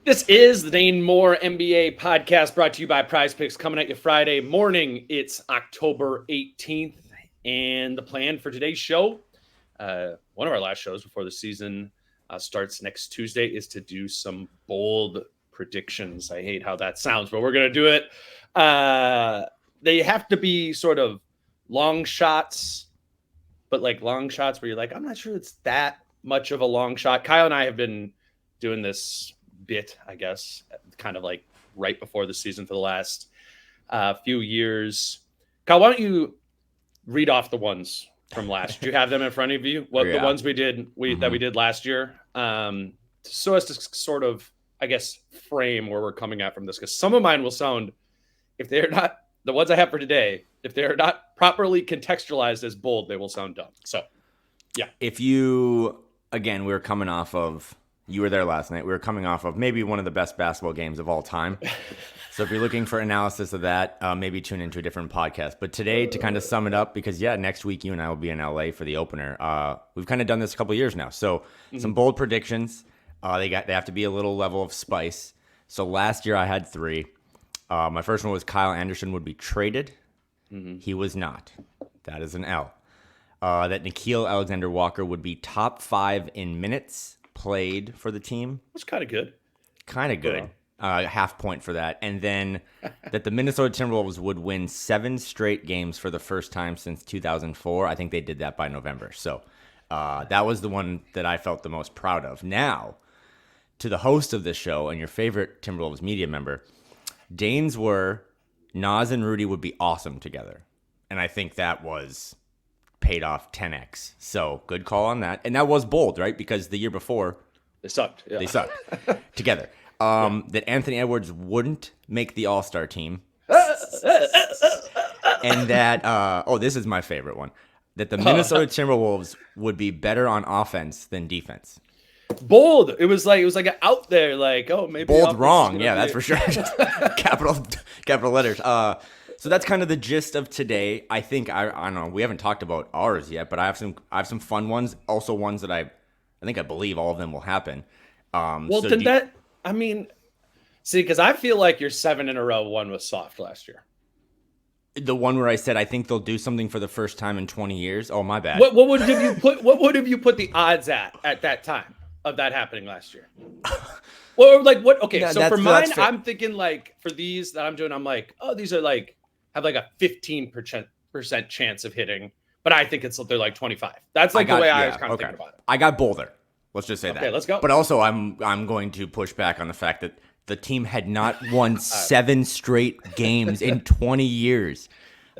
This is the Dane Moore NBA podcast brought to you by Prize Picks, coming at you Friday morning. It's October 18th, and the plan for today's show, one of our last shows before the season starts next Tuesday, is to do some bold predictions. I hate how that sounds, but we're going to do it. They have to be sort of long shots, but like long shots where you're like, I'm not sure it's that much of a long shot. Kyle and I have been doing this bit, I guess, kind of like right before the season for the last few years. Kyle, why don't you read off the ones from last? Do you have them in front of you? What the ones we did that we did last year, so as to sort of, I guess, frame where we're coming at from this, because some of mine will sound, if they're not the ones I have for today, if they're not properly contextualized as bold, they will sound dumb. So, yeah. If you, again, we were coming off of. You were there last night. We were coming off of maybe one of the best basketball games of all time. So if you're looking for analysis of that, maybe tune into a different podcast. But today, to kind of sum it up, because, next week you and I will be in LA for the opener. We've kind of done this a couple of years now. So some bold predictions. They have to be a little level of spice. So last year I had 3. My first one was Kyle Anderson would be traded. He was not. That is an L. That Nickeil Alexander-Walker would be top 5 in minutes played for the team. That's kind of good. Kind of good. Half point for that. And then that the Minnesota Timberwolves would win 7 straight games for the first time since 2004. I think they did that by November. So that was the one that I felt the most proud of. Now, to the host of this show and your favorite Timberwolves media member, Dane's were Nas and Rudy would be awesome together. And I think that was paid off 10x. So good call on that. And that was bold, right? Because the year before they sucked. Yeah. They sucked together. That Anthony Edwards wouldn't make the All-Star team. And that this is my favorite one. That the Minnesota Timberwolves would be better on offense than defense. Bold. It was like out there, like, oh, maybe bold wrong. Yeah, that's for sure. capital letters. So that's kind of the gist of today. I think I don't know. We haven't talked about ours yet, but I have some fun ones. Also ones that I believe all of them will happen. Because I feel like your 7 in a row one was soft last year. The one where I said I think they'll do something for the first time in 20 years. Oh, my bad. What would have you put the odds at that time of that happening last year? Or like what? Okay, no, so for mine, I'm thinking like for these that I'm doing, I'm like, oh, these are like have like a 15% chance of hitting, but I think they're like 25. That's like the way I was kind of thinking about it. I got bolder. Let's just say that. Okay, let's go. But also, I'm going to push back on the fact that the team had not won 7 straight games in 20 years.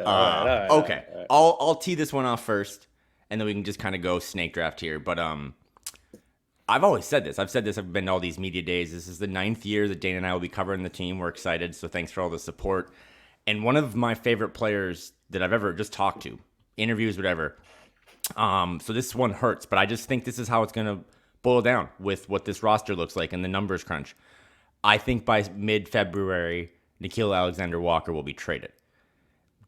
All right. I'll tee this one off first, and then we can just kind of go snake draft here. But I've always said this. I've been to all these media days. This is the 9th year that Dane and I will be covering the team. We're excited, so thanks for all the support. And one of my favorite players that I've ever just talked to, interviews, whatever. So this one hurts, but I just think this is how it's going to boil down with what this roster looks like and the numbers crunch. I think by mid-February, Nickeil Alexander-Walker will be traded.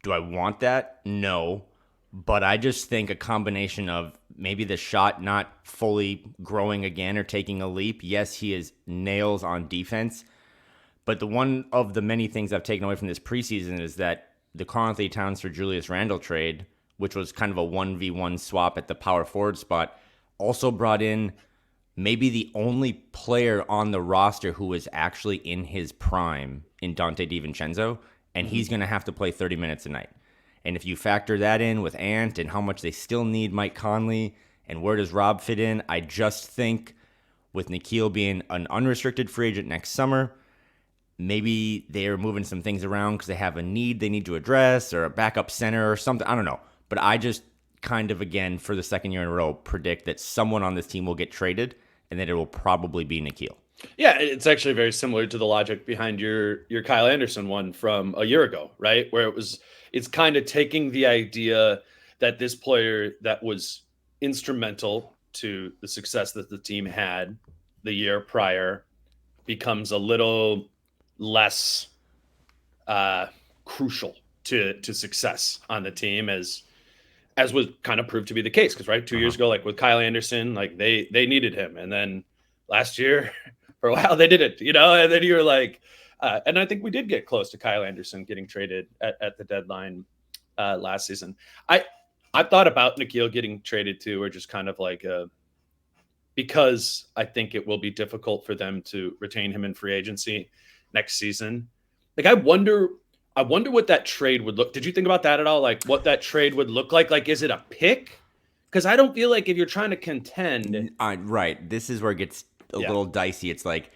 Do I want that? No. But I just think a combination of maybe the shot not fully growing again or taking a leap. Yes, he is nails on defense. But the one of the many things I've taken away from this preseason is that the Karl-Anthony Towns for Julius Randle trade, which was kind of a 1v1 swap at the power forward spot, also brought in maybe the only player on the roster who was actually in his prime in Dante DiVincenzo, and he's going to have to play 30 minutes a night. And if you factor that in with Ant and how much they still need Mike Conley and where does Rob fit in, I just think with Nickeil being an unrestricted free agent next summer, maybe they're moving some things around because they have a need they need to address or a backup center or something. I don't know. But I just kind of, again, for the second year in a row, predict that someone on this team will get traded and that it will probably be Nickeil. Yeah, it's actually very similar to the logic behind your Kyle Anderson one from a year ago, right? Where it's kind of taking the idea that this player that was instrumental to the success that the team had the year prior becomes a little less crucial to success on the team as was kind of proved to be the case. Because, right, 2 years ago, like with Kyle Anderson, like they needed him. And then last year for a while they didn't, and then you're like, and I think we did get close to Kyle Anderson getting traded at the deadline last season. I thought about Nickeil getting traded too, or just kind of like because I think it will be difficult for them to retain him in free agency next season. Like I wonder what that trade would look. Did you think about that at all? Like what that trade would look like? Like, is it a pick? Because I don't feel like if you're trying to contend, right. This is where it gets a little dicey. It's like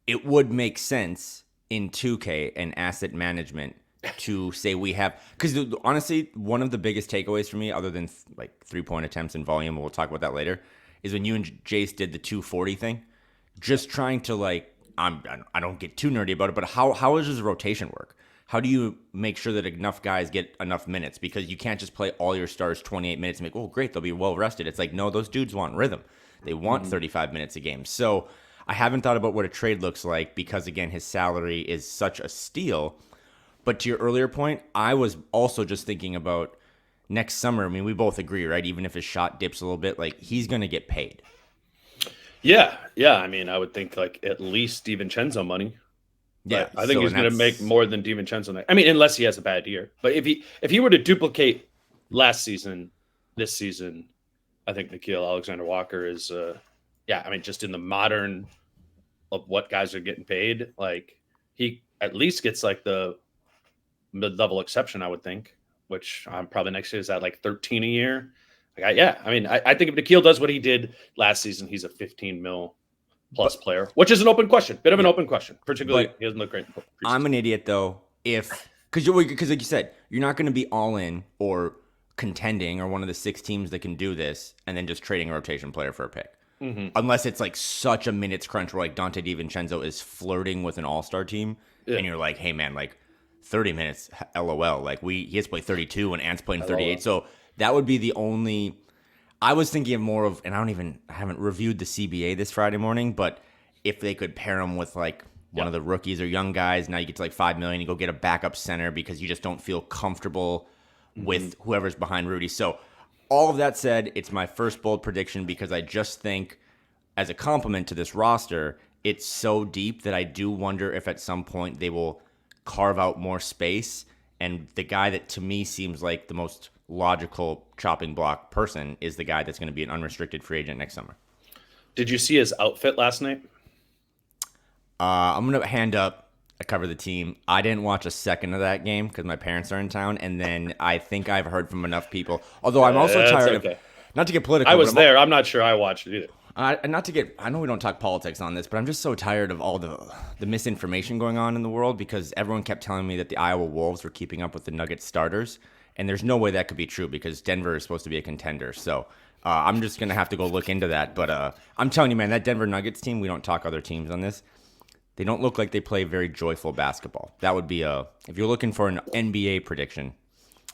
it would make sense in 2K and asset management to say we have, because honestly, one of the biggest takeaways for me, other than like 3-point attempts and volume, we'll talk about that later, is when you and Jace did the 240 thing. Just trying to like, I don't get too nerdy about it, but how does the rotation work? How do you make sure that enough guys get enough minutes? Because you can't just play all your stars 28 minutes and make, oh, great, they'll be well rested. It's like, no, those dudes want rhythm. They want 35 minutes a game. So I haven't thought about what a trade looks like because, again, his salary is such a steal. But to your earlier point, I was also just thinking about next summer. I mean, we both agree, right? Even if his shot dips a little bit, like he's going to get paid. Yeah. I mean, I would think like at least DiVincenzo money. Yeah, I think he's going to make more than DiVincenzo. I mean, unless he has a bad year. But if he were to duplicate last season, this season, I think Nickeil Alexander-Walker is, I mean, just in the modern of what guys are getting paid, like he at least gets like the mid-level exception, I would think, which probably next year is at like 13 a year. Like, I mean, I think if Nickeil does what he did last season, he's a 15 mil plus player, which is an open question, bit of an open question, particularly he doesn't look great. I'm an idiot though, because like you said, you're not going to be all in or contending or one of the 6 teams that can do this and then just trading a rotation player for a pick. Unless it's like such a minutes crunch where like Dante DiVincenzo is flirting with an all-star team and you're like, hey man, like 30 minutes, LOL. Like he has to play 32 and Ant's playing 38. LOL. So that would be the only. I was thinking of more of, and I haven't reviewed the CBA this Friday morning, but if they could pair him with like one of the rookies or young guys, now you get to like $5 million, you go get a backup center because you just don't feel comfortable with whoever's behind Rudy. So all of that said, it's my first bold prediction because I just think as a compliment to this roster, it's so deep that I do wonder if at some point they will carve out more space. And the guy that to me seems like the most logical chopping block person is the guy that's going to be an unrestricted free agent next summer. Did you see his outfit last night? I'm going to hand up. I cover the team. I didn't watch a second of that game because my parents are in town. And then I think I've heard from enough people. Although I'm also tired of, not to get political. I was there. I'm not sure I watched it either. I know we don't talk politics on this, but I'm just so tired of all the misinformation going on in the world because everyone kept telling me that the Iowa Wolves were keeping up with the Nuggets starters. And there's no way that could be true because Denver is supposed to be a contender. So I'm just going to have to go look into that. But I'm telling you, man, that Denver Nuggets team, we don't talk other teams on this. They don't look like they play very joyful basketball. That would be if you're looking for an NBA prediction,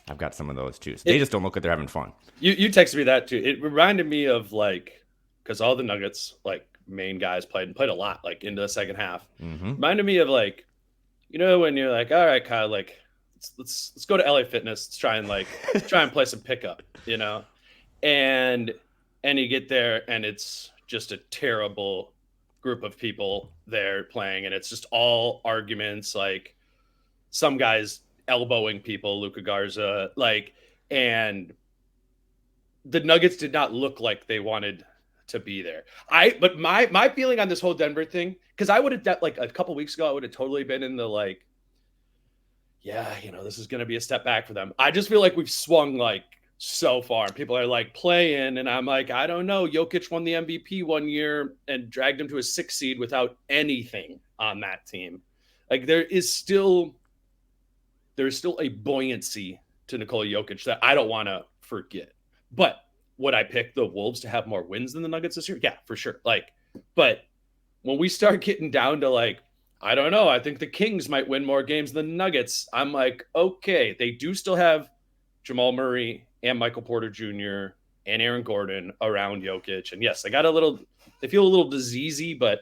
I've got some of those too. So they just don't look like they're having fun. You texted me that too. It reminded me of like, because all the Nuggets like main guys played a lot like into the second half. Reminded me of like, when you're like, all right, Kyle, like let's go to LA Fitness. Let's try and play some pickup, and you get there and it's just a terrible group of people there playing, and it's just all arguments, like some guys elbowing people, Luka Garza, and the Nuggets did not look like they wanted to be there. But my feeling on this whole Denver thing, because I would have like a couple weeks ago, I would have totally been in the like, this is going to be a step back for them. I just feel like we've swung like so far. People are like playing, and I'm like, I don't know. Jokic won the MVP one year and dragged him to a 6 seed without anything on that team. Like there is still a buoyancy to Nikola Jokic that I don't want to forget. But would I pick the Wolves to have more wins than the Nuggets this year? Yeah, for sure. But when we start getting down to like, I don't know, I think the Kings might win more games than the Nuggets. I'm like, okay, they do still have Jamal Murray and Michael Porter Jr. and Aaron Gordon around Jokic. And yes, they feel a little diseasy, but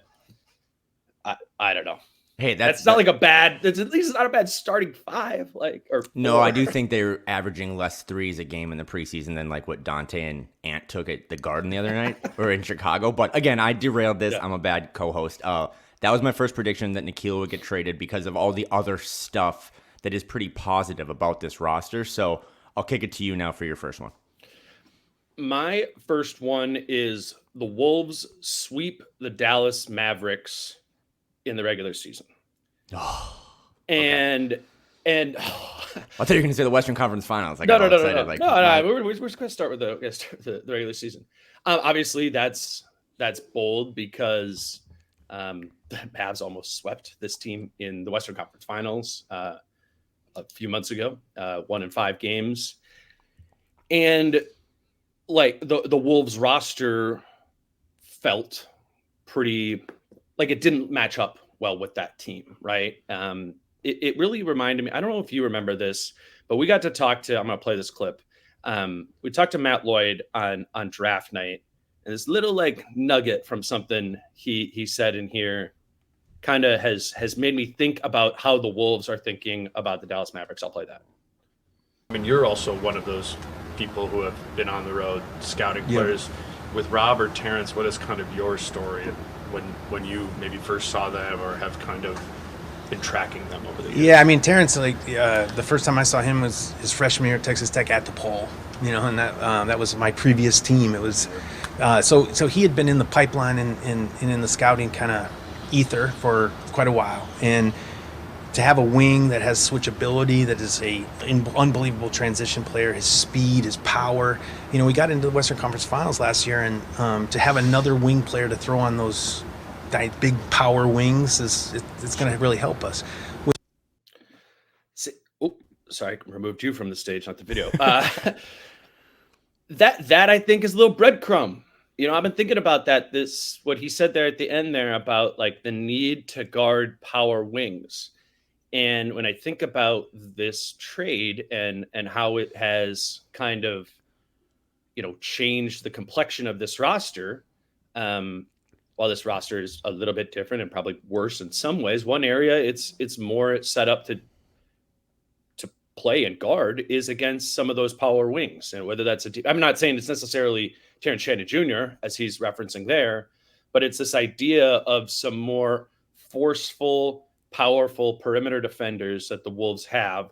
I don't know. Hey, that's not like a bad. That's at least not a bad starting five. Like or no, I do think they're averaging less threes a game in the preseason than like what Dante and Ant took at the Garden the other night or in Chicago. But again, I derailed this. Yeah. I'm a bad co-host. That was my first prediction that Nickeil would get traded because of all the other stuff that is pretty positive about this roster. So I'll kick it to you now for your first one. My first one is the Wolves sweep the Dallas Mavericks in the regular season. Oh, and I thought you were going to say the Western Conference Finals. No. We're just going to start with the regular season. Obviously, that's bold because the Mavs almost swept this team in the Western Conference Finals a few months ago, 1 in 5 games, and like the Wolves roster felt pretty like it didn't match up well with that team, right? It really reminded me. I don't know if you remember this, but we got to talk to. I'm going to play this clip. We talked to Matt Lloyd on draft night, and this little like nugget from something he said in here kind of has made me think about how the Wolves are thinking about the Dallas Mavericks. I'll play that. I mean, you're also one of those people who have been on the road scouting players. With Rob or Terrence, what is kind of your story when you maybe first saw them or have kind of been tracking them over the years? Yeah, I mean, Terrence, like the first time I saw him was his freshman year at Texas Tech at DePaul, and that was my previous team. It was so he had been in the pipeline and in the scouting kind of ether for quite a while, and to have a wing that has switchability, that is an unbelievable transition player, his speed, his power. We got into the Western Conference Finals last year, and to have another wing player to throw on those big power wings it's going to really help us. Sorry, I removed you from the stage, not the video. That I think is a little breadcrumb. I've been thinking about that. What he said there at the end there about like the need to guard power wings. And when I think about this trade and how it has kind of, changed the complexion of this roster, while this roster is a little bit different and probably worse in some ways, one area it's more set up to play and guard is against some of those power wings. And whether that's I'm not saying it's necessarily Terrence Shannon Jr., as he's referencing there, but it's this idea of some more forceful, powerful perimeter defenders that the Wolves have,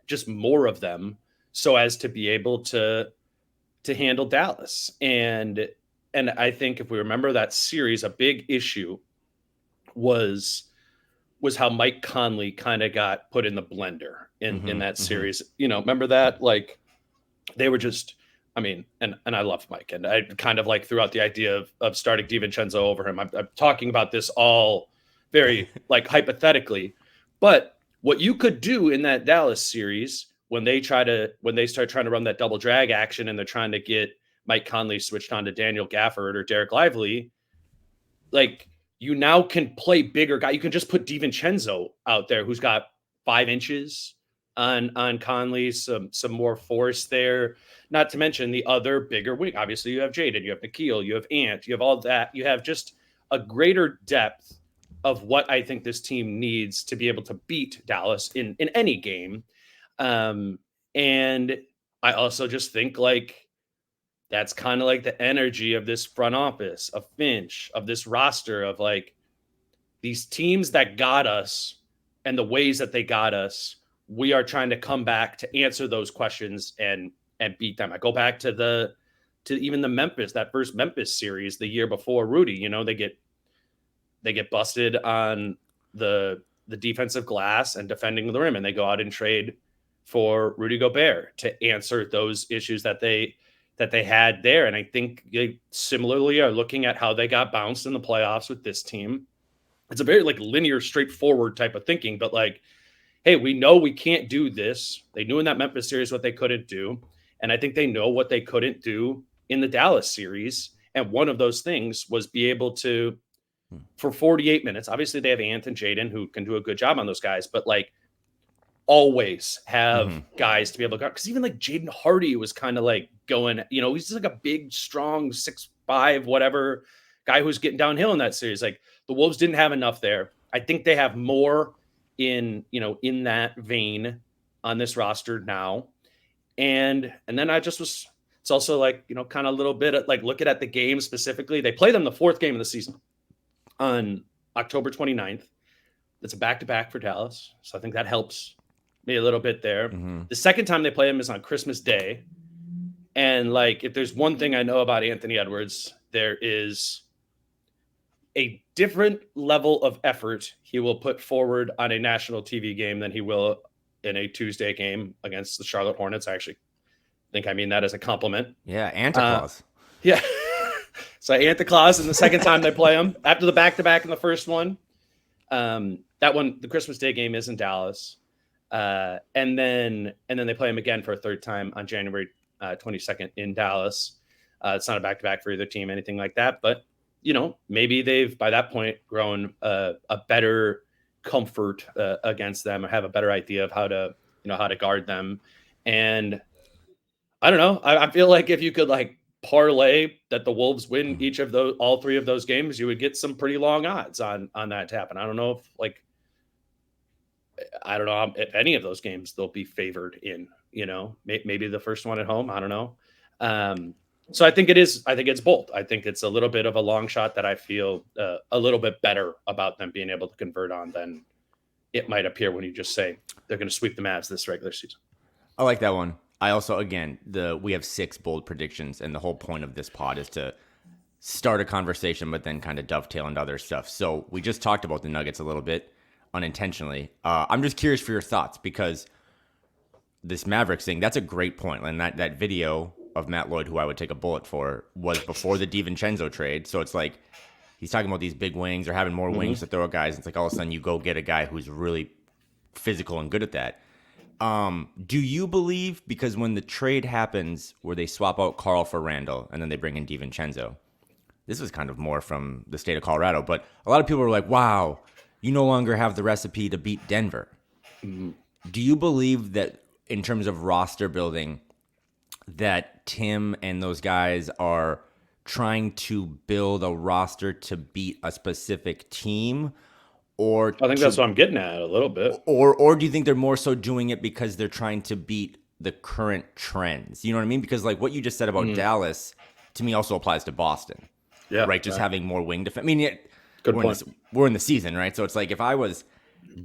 just more of them, so as to be able to handle Dallas. And I think if we remember that series, a big issue was how Mike Conley kind of got put in the blender in that series. Remember that? Like they were just, I mean, and I love Mike, and I kind of like threw out the idea of starting DiVincenzo over him. I'm talking about this all very like hypothetically, but what you could do in that Dallas series when they start trying to run that double drag action and they're trying to get Mike Conley switched on to Daniel Gafford or Derek Lively, like you now can play bigger guy. You can just put DiVincenzo out there who's got 5 inches on Conley, some more force there. Not to mention the other bigger wing. Obviously, you have Jaden, you have Nickeil, you have Ant, you have all that. You have just a greater depth of what I think this team needs to be able to beat Dallas in any game. And I also just think like that's kind of like the energy of this front office, of Finch, of this roster, of like these teams that got us and the ways that they got us. We are trying to come back to answer those questions and beat them. I go back to even the Memphis, that first Memphis series the year before Rudy. They get busted on the defensive glass and defending the rim, and they go out and trade for Rudy Gobert to answer those issues that they had there. And I think they similarly are looking at how they got bounced in the playoffs with this team. It's a very like linear, straightforward type of thinking, but like, hey, we know we can't do this. They knew in that Memphis series what they couldn't do. And I think they know what they couldn't do in the Dallas series. And one of those things was be able to, for 48 minutes, obviously they have Ant and Jaden who can do a good job on those guys, but like always have guys to be able to go. Because even like Jaden Hardy was kind of like going, he's just like a big, strong 6'5", whatever guy who's getting downhill in that series. Like the Wolves didn't have enough there. I think they have more in that vein on this roster now. And then it's also like, kind of a little bit of, like, looking at the game specifically. They play them the fourth game of the season on October 29th. It's a back-to-back for Dallas. So I think that helps me a little bit there. Mm-hmm. The second time they play them is on Christmas Day. And, like, if there's one thing I know about Anthony Edwards, there is a different level of effort he will put forward on a national TV game than he will in a Tuesday game against the Charlotte Hornets. I actually think I mean that as a compliment. Yeah, Anticlaus. Yeah. So Anticlaus, and the second time they play him after the back-to-back in the first one. That one, the Christmas Day game, is in Dallas. And then they play him again for a third time on January 22nd in Dallas. It's not a back-to-back for either team, anything like that. But, maybe they've, by that point, grown a better comfort against them, or have a better idea of how to guard them. And I don't know. I feel like if you could, like, parlay that the Wolves win all three of those games, you would get some pretty long odds on that to happen. I don't know if any of those games they'll be favored in, maybe the first one at home. I don't know. So I think it's both. I think it's a little bit of a long shot that I feel a little bit better about them being able to convert on than it might appear when you just say they're going to sweep the Mavs this regular season. I like that one. I also, again, we have 6 bold predictions, and the whole point of this pod is to start a conversation, but then kind of dovetail into other stuff. So we just talked about the Nuggets a little bit unintentionally. I'm just curious for your thoughts, because this Mavericks thing, that's a great point. And that video of Matt Lloyd, who I would take a bullet for, was before the DiVincenzo trade. So it's like he's talking about these big wings or having more wings to throw at guys. It's like all of a sudden you go get a guy who's really physical and good at that. Do you believe, because when the trade happens where they swap out Carl for Randall and then they bring in DiVincenzo, this was kind of more from the state of Colorado, but a lot of people were like, wow, you no longer have the recipe to beat Denver. Mm-hmm. Do you believe that in terms of roster building, that Tim and those guys are trying to build a roster to beat a specific team? Or I think that's what I'm getting at a little bit. Or do you think they're more so doing it because they're trying to beat the current trends? You know what I mean? Because, like, what you just said about Dallas, to me, also applies to Boston. Yeah. Right? Just having more wing defense. I mean, Good point. We're in the season, right? So it's like, if I was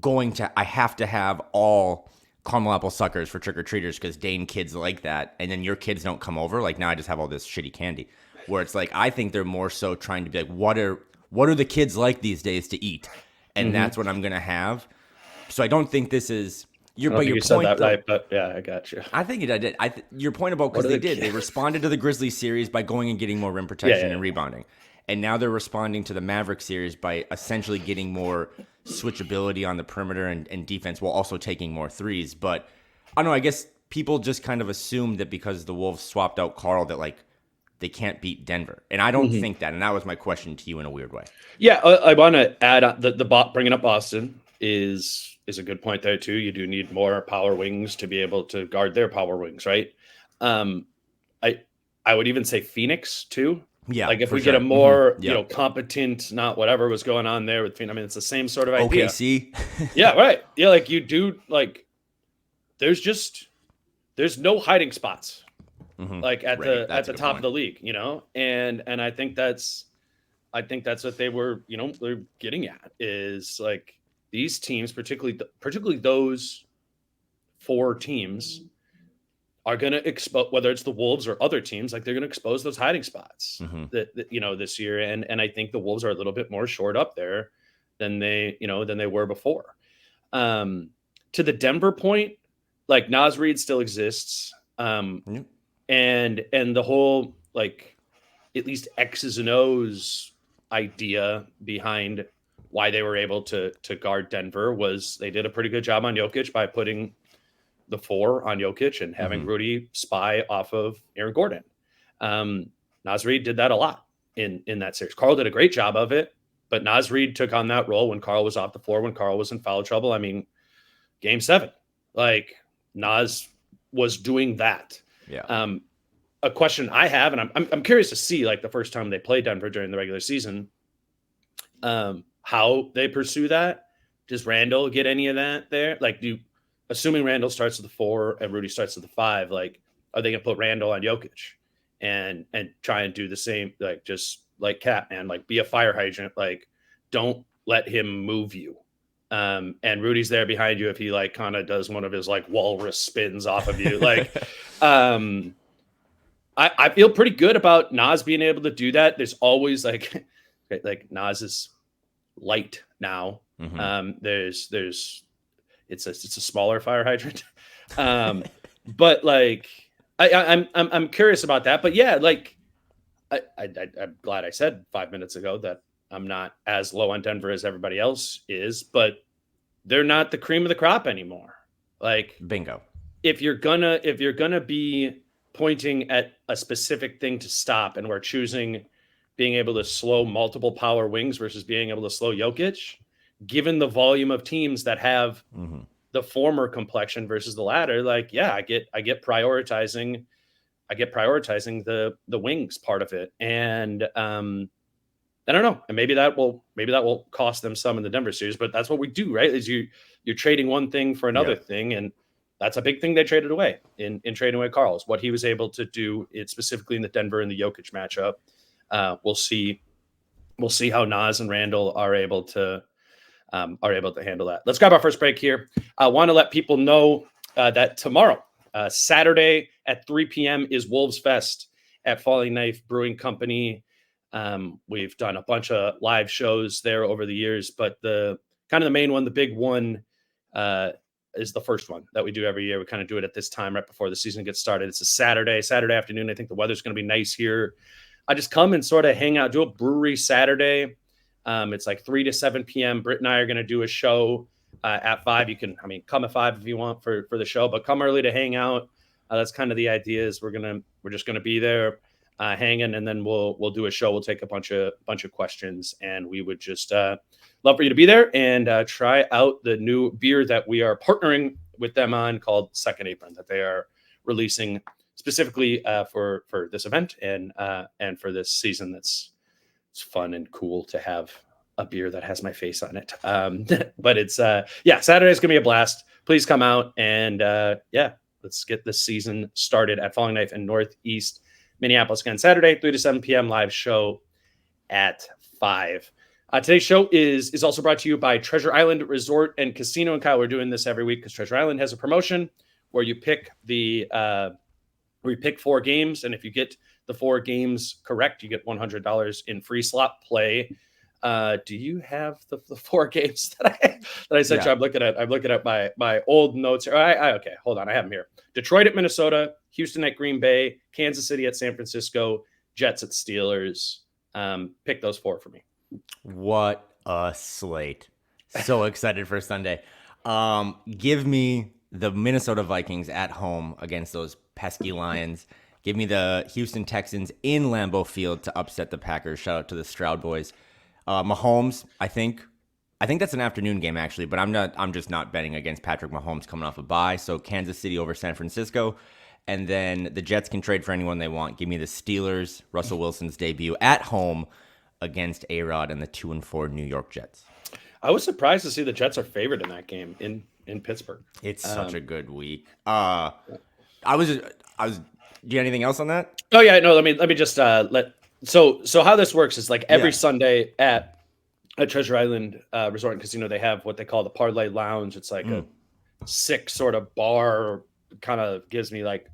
I have to have all caramel apple suckers for trick-or-treaters because Dane kids like that, and then your kids don't come over, like, now I just have all this shitty candy. Where it's like, I think they're more so trying to be like, what are the kids like these days to eat? And that's what I'm going to have. So I don't think this is your point. Said that right, but yeah, I got you. I think I did. Your point about, because they did. They responded to the Grizzlies series by going and getting more rim protection and rebounding. And now they're responding to the Mavericks series by essentially getting more switchability on the perimeter and defense, while also taking more threes. But I don't know, I guess people just kind of assumed that because the Wolves swapped out Carl that, like, they can't beat Denver. And I don't think that. And that was my question to you in a weird way. Yeah, I want to add on the bringing up Boston is a good point there too. You do need more power wings to be able to guard their power wings, right? I would even say Phoenix too. Yeah, like if we get a more competent, not whatever was going on there with Phoenix. I mean, it's the same sort of idea. OKC. Yeah, right. Yeah, like you do. Like there's no hiding spots. Like at the top of the league, and I think that's what they were, they're getting at, is like these teams, particularly those 4 teams, are going to expose, whether it's the Wolves or other teams, like they're going to expose those hiding spots that this year, and I think the Wolves are a little bit more shored up there than they were before. To the Denver point, like Naz Reid still exists. And the whole, like, at least X's and O's idea behind why they were able to guard Denver was they did a pretty good job on Jokic by putting the 4 on Jokic and having Rudy spy off of Aaron Gordon. Naz Reid did that a lot in that series. Carl did a great job of it, but Naz Reid took on that role when Carl was off the floor, when Carl was in foul trouble. I mean, Game 7, like Naz was doing that. Yeah. A question I have, and I'm curious to see, like, the first time they played Denver during the regular season, how they pursue that. Does Randall get any of that there? Like, assuming Randall starts at the 4 and Rudy starts at the 5, like, are they gonna put Randall on Jokic and try and do the same, like, just like Cat, man, like, be a fire hydrant, like, don't let him move you. And Rudy's there behind you if he like kind of does one of his like walrus spins off of you. Like, I feel pretty good about Naz being able to do that. There's always like Naz is light now. There's it's a smaller fire hydrant. But like I'm curious about that. But yeah, like I'm glad I said 5 minutes ago that I'm not as low on Denver as everybody else is, but they're not the cream of the crop anymore. Like, bingo. If you're gonna be pointing at a specific thing to stop, and we're choosing being able to slow multiple power wings versus being able to slow Jokic, given the volume of teams that have the former complexion versus the latter, like, yeah, I get prioritizing the wings part of it. And I don't know. And maybe that will cost them some in the Denver series, but that's what we do, right? Is you're trading one thing for another thing. And that's a big thing they traded away in trading away Karl's, what he was able to do it specifically in the Denver and the Jokic matchup. We'll see how Naz and Randall are able to handle that. Let's grab our first break here. I want to let people know that tomorrow, Saturday at 3 p.m. is Wolves Fest at Falling Knife Brewing Company. We've done a bunch of live shows there over the years, but the main one, the big one, is the first one that we do every year. We kind of do it at this time right before the season gets started. It's a Saturday afternoon. I think the weather's going to be nice here. I just come and sort of hang out, do a brewery Saturday. It's like 3 to 7 p.m. Britt and I are going to do a show at 5. You can, come at 5 if you want for the show, but come early to hang out. That's kind of the idea. Is we're just going to be there hanging, and then we'll do a show. We'll take a bunch of questions, and we would just love for you to be there and try out the new beer that we are partnering with them on called Second Apron, that they are releasing specifically for this event and for this season. It's fun and cool to have a beer that has my face on it. But it's Saturday's gonna be a blast. Please come out and let's get this season started at Falling Knife in Northeast Minneapolis. Again, Saturday, 3 to 7 p.m. live show at 5. Today's show is also brought to you by Treasure Island Resort and Casino. And Kyle, we're doing this every week because Treasure Island has a promotion where you pick where you pick 4 games, and if you get the 4 games correct, you get $100 in free slot play. Do you have the 4 games that I said? Yeah. I'm looking at my old notes here. Okay, hold on, I have them here. Detroit at Minnesota, Houston at Green Bay, Kansas City at San Francisco, Jets at Steelers. Pick those 4 for me. What a slate. So excited for Sunday. Give me the Minnesota Vikings at home against those pesky Lions. Give me the Houston Texans in Lambeau Field to upset the Packers. Shout out to the Stroud boys. Mahomes, I think that's an afternoon game actually, but I'm just not betting against Patrick Mahomes coming off a bye. So Kansas City over San Francisco. And then the Jets can trade for anyone they want. Give me the Steelers, Russell Wilson's debut at home against A-Rod and the 2-4 New York Jets. I was surprised to see the Jets are favored in that game in Pittsburgh. It's such a good week. Do you have anything else on that? Oh yeah, no. Let me just So how this works is like every Sunday at Treasure Island Resort and Casino, they have what they call the Parlay Lounge. It's like a sick sort of bar, kind of gives me like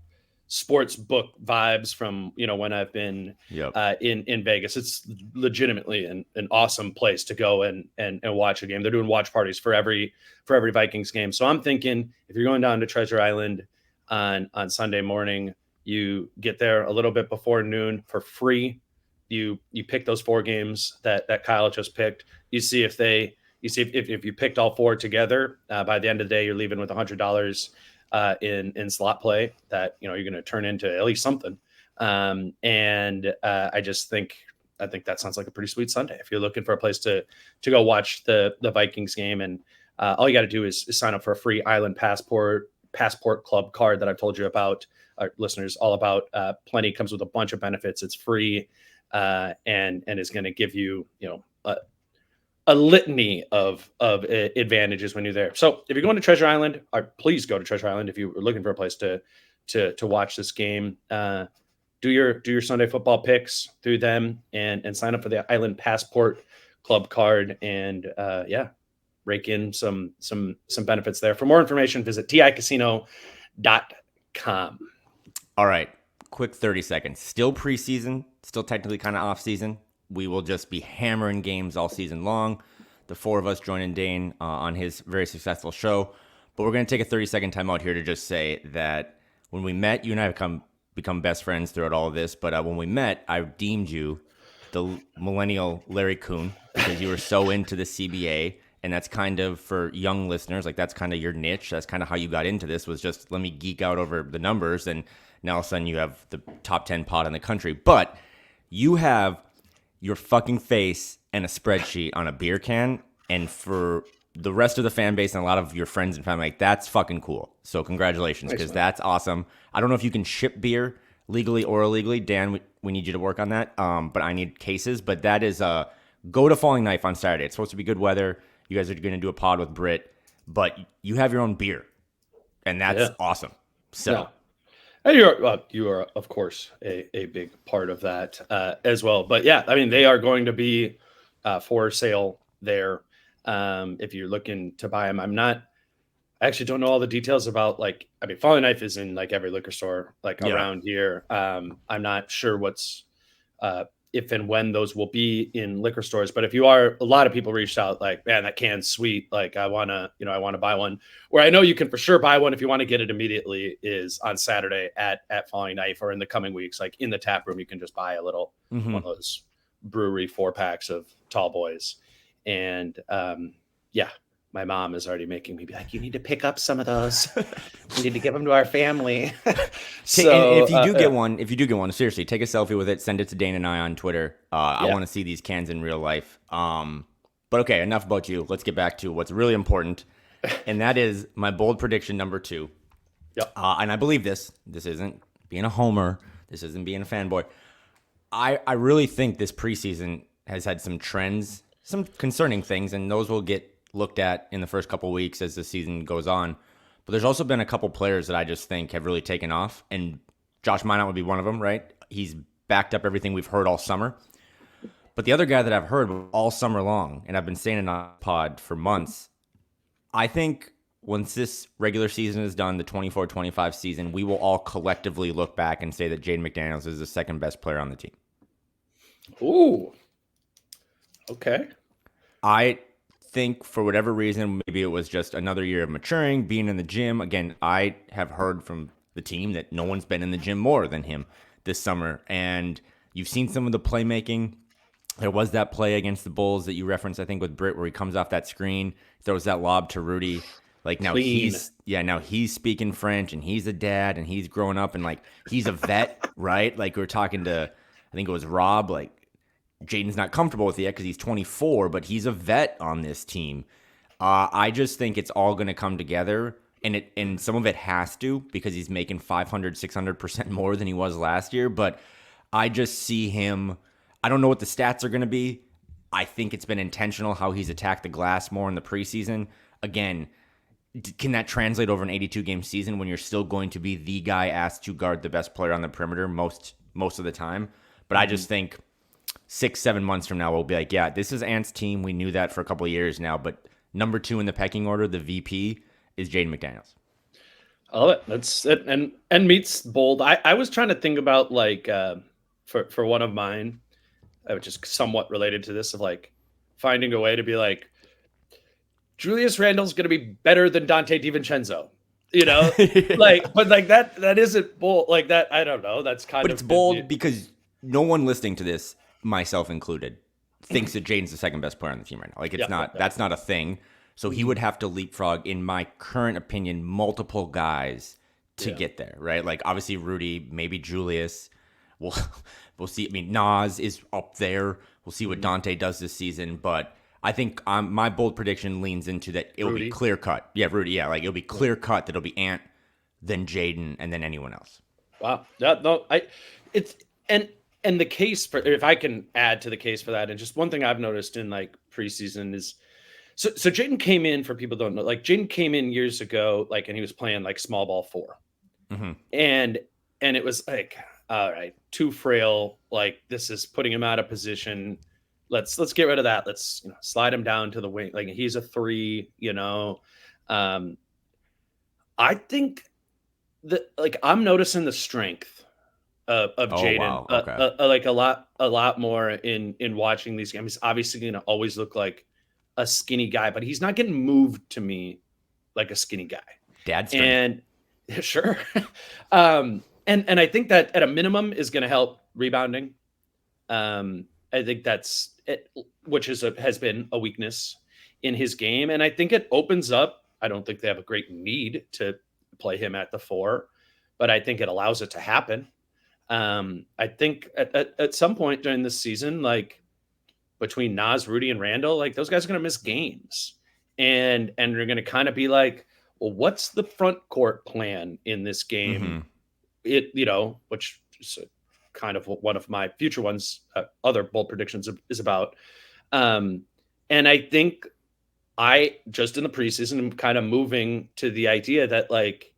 sports book vibes from when I've been in Vegas. It's legitimately an awesome place to go and watch a game. They're doing watch parties for every Vikings game. So I'm thinking if you're going down to Treasure Island on Sunday morning, you get there a little bit before noon for free. You pick those 4 games that Kyle just picked. You see if you picked all 4 together. By the end of the day, you're leaving with $100 in slot play that you're going to turn into at least something. I think that sounds like a pretty sweet Sunday if you're looking for a place to go watch the Vikings game. And all you got to do is sign up for a free Island Passport Club card that I've told you about, our listeners all about. Plenty comes with a bunch of benefits. It's free. And is going to give you, litany of advantages when you're there. So if you're going to Treasure Island, please go to Treasure Island if you're looking for a place to watch this game. Do your Sunday football picks through them and sign up for the Island Passport Club card and rake in some benefits there. For more information, visit ticasino.com. All right, quick 30 seconds. Still preseason, still technically kind of off season. We will just be hammering games all season long. The four of us joining Dane on his very successful show. But we're going to take a 30-second timeout here to just say that when we met, you and I have become best friends throughout all of this. But when we met, I deemed you the millennial Larry Kuhn because you were so into the CBA. And that's kind of, for young listeners, like that's kind of your niche. That's kind of how you got into this, was just let me geek out over the numbers. And now all of a sudden you have the top 10 pod in the country. But you have your fucking face and a spreadsheet on a beer can. And for the rest of the fan base and a lot of your friends and family, like, that's fucking cool. So congratulations, because that's awesome. I don't know if you can ship beer legally or illegally. Dan, we need you to work on that. But I need cases. But that is go to Falling Knife on Saturday. It's supposed to be good weather. You guys are going to do a pod with Britt, but you have your own beer, and that's awesome. So. Yeah. And you are, of course, a big part of that as well. But yeah, I mean, they are going to be for sale there if you're looking to buy them. I actually don't know all the details about, Falling Knife is in like every liquor store around here. I'm not sure what's if and when those will be in liquor stores. But if you are, a lot of people reached out like, man, that can's sweet. Like I want to buy one. Where I know you can for sure buy one if you want to get it immediately is on Saturday at Falling Knife, or in the coming weeks, like in the tap room, you can just buy a little one of those brewery 4-packs of Tall Boys. And my mom is already making me be like, you need to pick up some of those. We need to give them to our family. So, and if you do get one, seriously, take a selfie with it. Send it to Dane and I on Twitter. I want to see these cans in real life. But okay, enough about you. Let's get back to what's really important, and that is my bold prediction number 2. Yep. And I believe this. This isn't being a homer. This isn't being a fanboy. I really think this preseason has had some trends, some concerning things, and those will get looked at in the first couple weeks as the season goes on. But there's also been a couple players that I just think have really taken off, and Josh Minot would be one of them, right? He's backed up everything we've heard all summer. But the other guy that I've heard all summer long, and I've been saying it on pod for months, I think once this regular season is done, the 24-25 season, we will all collectively look back and say that Jaden McDaniels is the second best player on the team. Ooh. Okay. I think for whatever reason, maybe it was just another year of maturing, being in the gym. Again, I have heard from the team that no one's been in the gym more than him this summer. And you've seen some of the playmaking. There was that play against the Bulls that you referenced, I think, with Britt, where he comes off that screen, throws that lob to Rudy. Like now he's speaking French, and he's a dad, and he's growing up, and like he's a vet, right? Like we were talking to, I think it was Rob, like Jaden's not comfortable with it yet because he's 24, but he's a vet on this team. I just think it's all going to come together, and some of it has to, because he's making 500, 600% more than he was last year. But I just see him. I don't know what the stats are going to be. I think it's been intentional how he's attacked the glass more in the preseason. Again, can that translate over an 82-game season when you're still going to be the guy asked to guard the best player on the perimeter most of the time? But I just think 6-7 months from now, we'll be like, yeah, this is Ant's team. We knew that for a couple of years now. But number 2 in the pecking order, the VP, is Jaden McDaniels. I love it. That's it. And meets bold. I was trying to think about for one of mine, which is somewhat related to this, of like finding a way to be like, Julius Randle's going to be better than Dante DiVincenzo. But that isn't bold. Like that, I don't know. That's kind of. But it's bold because no one listening to this, myself included, thinks that Jaden's the second best player on the team right now. Like that's not a thing. So he would have to leapfrog, in my current opinion, multiple guys to get there, right? Like obviously Rudy, maybe Julius. We'll see. I mean, Nas is up there. We'll see what Dante does this season. But I think my bold prediction leans into that it'll be clear cut. Yeah, Rudy. Yeah, like it'll be clear cut that it'll be Ant, then Jaden, and then anyone else. Wow. No, the case for, if I can add to the case for that, and just one thing I've noticed in like preseason is, so Jaden came in, for people who don't know, like Jaden came in years ago, like, and he was playing like small ball 4. Mm-hmm. And it was like, all right, too frail. Like, this is putting him out of position. Let's get rid of that. Let's slide him down to the wing. Like, he's a 3, I think that, like, I'm noticing the strength of Jaden, wow. Okay. like a lot more in watching these games. He's obviously going to always look like a skinny guy, but he's not getting moved to me like a skinny guy. Dad strength. And sure. And I think that at a minimum is going to help rebounding. I think that's it, which has been a weakness in his game. And I think it opens up. I don't think they have a great need to play him at the 4, but I think it allows it to happen. I think at some point during this season, like between Nas, Rudy, and Randall, like those guys are going to miss games, and they're going to kind of be like, well, what's the front court plan in this game? Mm-hmm. Which is kind of one of my future ones, other bold predictions is about. And I think I just in the preseason am kind of moving to the idea that, like,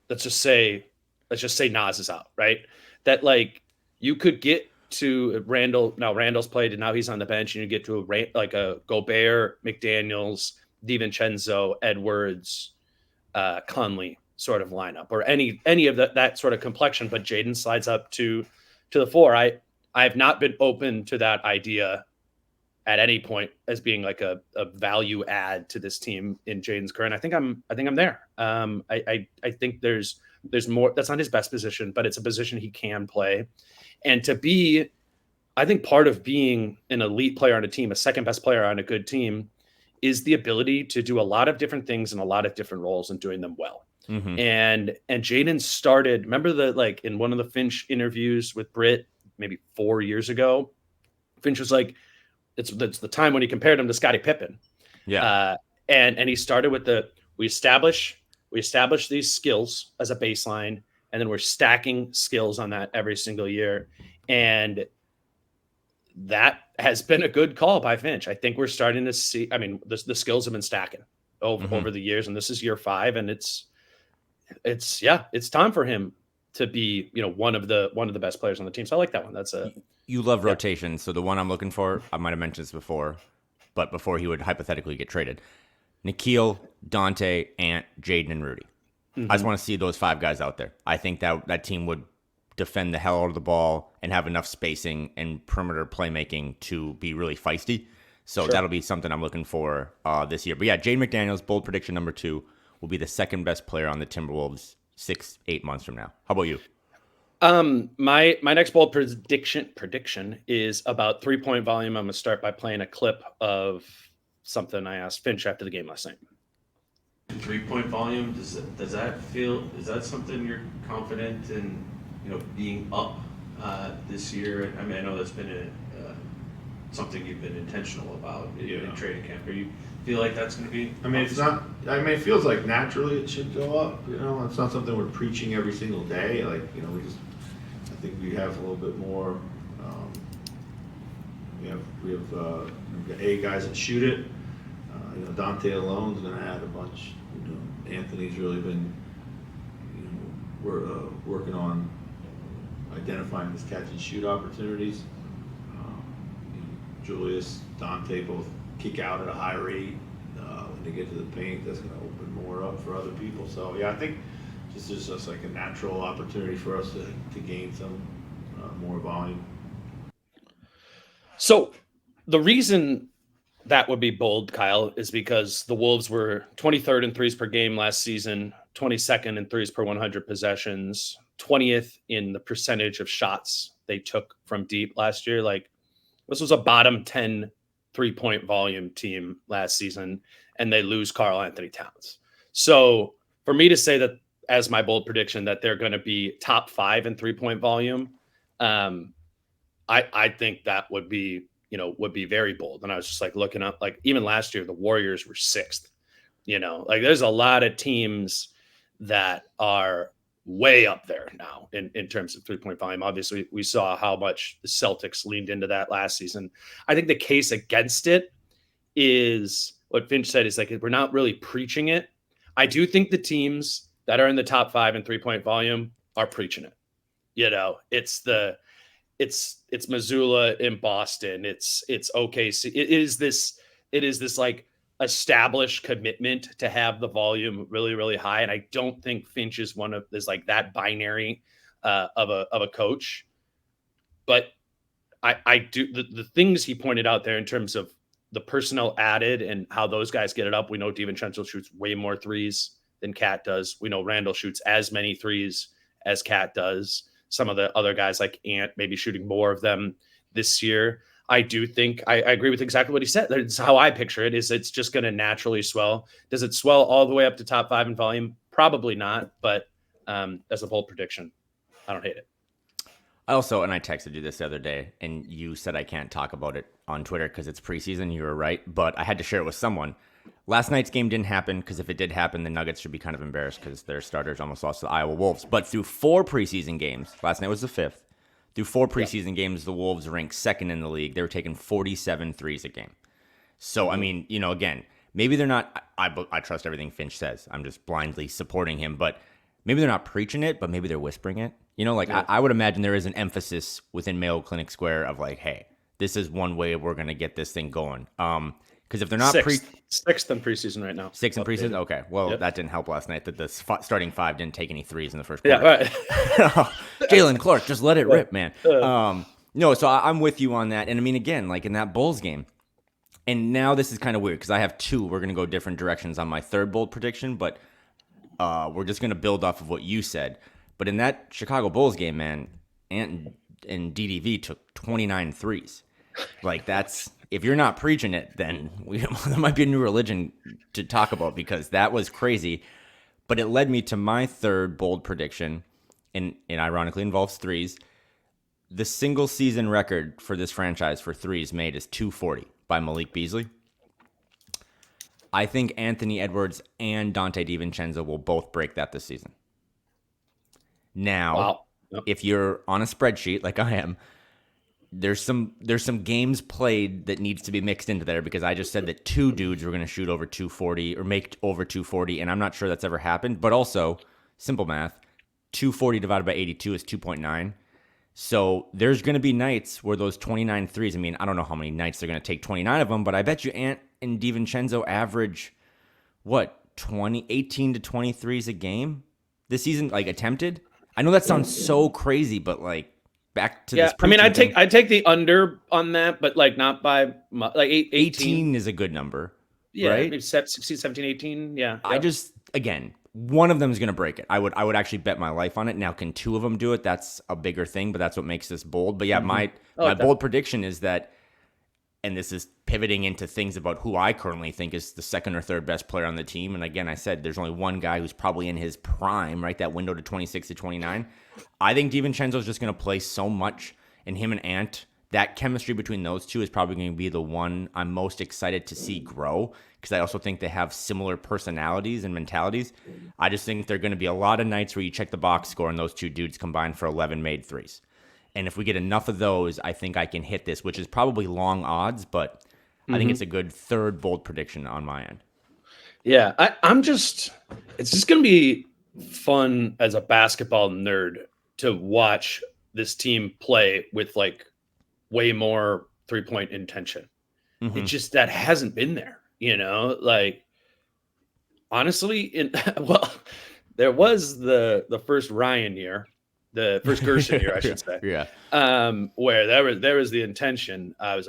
let's just say Nas is out, right? That, like, you could get to Randall. Now Randall's played and now he's on the bench, and you get to a Gobert, McDaniels, DiVincenzo, Edwards, Conley sort of lineup, or any of that sort of complexion. But Jaden slides up to the 4. I have not been open to that idea at any point as being like a value add to this team in Jaden's career. And I think I'm there. I think there's more. That's not his best position, but it's a position he can play. And to be, I think part of being an elite player on a team, a second best player on a good team, is the ability to do a lot of different things in a lot of different roles and doing them well. Mm-hmm. And Jaden started, remember in one of the Finch interviews with Britt, maybe 4 years ago, Finch was like, it's the time when he compared him to Scottie Pippen. Yeah. And he started with we establish these skills as a baseline, and then we're stacking skills on that every single year. And that has been a good call by Finch. I think we're starting to see, I mean, the skills have been stacking over the years, and this is year 5, and it's time for him to be, one of the best players on the team. So I like that one. You love rotation. So the one I'm looking for, I might've mentioned this before, but before he would hypothetically get traded, Nickeil, Dante, Ant, Jaden, and Rudy. Mm-hmm. I just want to see those 5 guys out there. I think that team would defend the hell out of the ball and have enough spacing and perimeter playmaking to be really feisty. So That'll be something I'm looking for this year. But yeah, Jaden McDaniels, bold prediction number 2, will be the second best player on the Timberwolves 6-8 months from now. How about you? My next bold prediction is about 3-point volume. I'm going to start by playing a clip of something I asked Finch after the game last night. 3-point volume, is that something you're confident in, being up this year? I mean, I know that's been something you've been intentional about in training camp. Are you feel like that's going to be? I mean, it's not. I mean, it feels like naturally it should go up. It's not something we're preaching every single day. Like, I think we have a little bit more. We have A guys that shoot it. Dante alone is going to add a bunch. Anthony's really been, we're working on identifying his catch and shoot opportunities. Julius, Dante both kick out at a high rate. When they get to the paint, that's going to open more up for other people. So yeah, I think this is just like a natural opportunity for us to gain some more volume. So the reason that would be bold, Kyle, is because the Wolves were 23rd in threes per game last season, 22nd in threes per 100 possessions, 20th in the percentage of shots they took from deep last year. Like, this was a bottom 10 3-point volume team last season, and they lose Karl Anthony Towns. So for me to say that as my bold prediction that they're going to be top 5 in 3-point volume, I think that would be very bold. And I was just like looking up, like even last year, the Warriors were 6th, like there's a lot of teams that are way up there now in terms of 3-point volume. Obviously, we saw how much the Celtics leaned into that last season. I think the case against it is what Finch said, is like, we're not really preaching it. I do think the teams that are in the top 5 in 3-point volume are preaching it. It's Missoula in Boston. It's OKC. It is this like established commitment to have the volume really, really high. And I don't think Finch is like that binary of a coach. But I do the things he pointed out there in terms of the personnel added and how those guys get it up. We know DiVincenzo shoots way more threes than Cat does. We know Randall shoots as many threes as Cat does. Some of the other guys like Ant maybe shooting more of them this year. I do think I agree with exactly what he said. That's how I picture it. Is it's just going to naturally swell. Does it swell all the way up to top 5 in volume? Probably not. But as a bold prediction, I don't hate it. I texted you this the other day, and you said I can't talk about it on Twitter because it's preseason. You were right, but I had to share it with someone. Last night's game didn't happen because if it did happen, the Nuggets should be kind of embarrassed because their starters almost lost to the Iowa Wolves. But through 4 preseason games, last night was the 5th, through 4 preseason games, the Wolves ranked 2nd in the league. They were taking 47 threes a game. So, I mean, again, maybe they're not – I trust everything Finch says. I'm just blindly supporting him. But maybe they're not preaching it, but maybe they're whispering it. I would imagine there is an emphasis within Mayo Clinic Square of like, hey, this is one way we're going to get this thing going. Because if they're not sixth in preseason right now. 6th in preseason? Okay. Well, That didn't help last night that the starting 5 didn't take any threes in the first quarter. Yeah, right. Jalen Clark, just let it rip, man. No, so I'm with you on that. And I mean, again, like in that Bulls game, and now this is kind of weird because I have 2. We're going to go different directions on my third bold prediction, but we're just going to build off of what you said. But in that Chicago Bulls game, man, Ant and DDV took 29 threes. Like that's, if you're not preaching it, then there might be a new religion to talk about because that was crazy. But it led me to my third bold prediction, and ironically involves threes. The single season record for this franchise for threes made is 240 by Malik Beasley. I think Anthony Edwards and Dante DiVincenzo will both break that this season. Now, wow. Yep. If you're on a spreadsheet like I am, there's some games played that needs to be mixed into there because I just said that 2 dudes were going to shoot over 240 or make over 240, and I'm not sure that's ever happened. But also, simple math, 240 divided by 82 is 2.9. So there's going to be nights where those 29 threes, I mean, I don't know how many nights they're going to take 29 of them, but I bet you Ant and DiVincenzo average, 18 to 20 threes a game this season, like attempted? I know that sounds so crazy, but like back to this. I mean, I take the under on that, but like not by like 18 is a good number. Yeah, right? Maybe 16, 17, 18. Yeah. I just, again, one of them is going to break it. I would actually bet my life on it. Now, can 2 of them do it? That's a bigger thing, but that's what makes this bold. But yeah, my bold prediction is that, and this is pivoting into things about who I currently think is the 2nd or 3rd best player on the team. And again, I said there's only one guy who's probably in his prime, right? That window to 26 to 29. I think DiVincenzo is just going to play so much, and him and Ant, that chemistry between those 2 is probably going to be the one I'm most excited to see grow because I also think they have similar personalities and mentalities. I just think there are going to be a lot of nights where you check the box score and those 2 dudes combine for 11 made threes. And if we get enough of those, I think I can hit this, which is probably long odds, but I think it's a good third bold prediction on my end. Yeah, it's just going to be fun as a basketball nerd to watch this team play with like way more 3-point intention. It just, that hasn't been there, like honestly, there was the first Ryan year. The first Gerson year, I should say. Yeah. Where there was the intention. It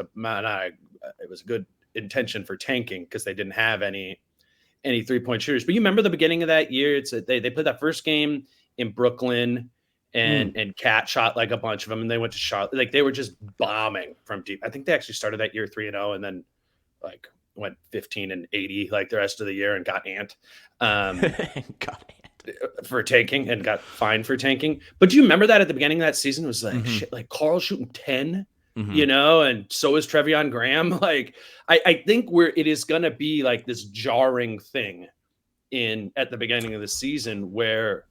was a good intention for tanking because they didn't have any 3-point shooters. But you remember the beginning of that year? They played that first game in Brooklyn, and Cat shot like a bunch of them, and they went to Charlotte. Like they were just bombing from deep. I think they actually started that year 3-0, and then like went 15-80 like the rest of the year and got Ant. For tanking and got fined for tanking. But do you remember that at the beginning of that season? It was like shit, like Carl shooting 10, and so is Trevion Graham. Like I think it is gonna be like this jarring thing at the beginning of the season where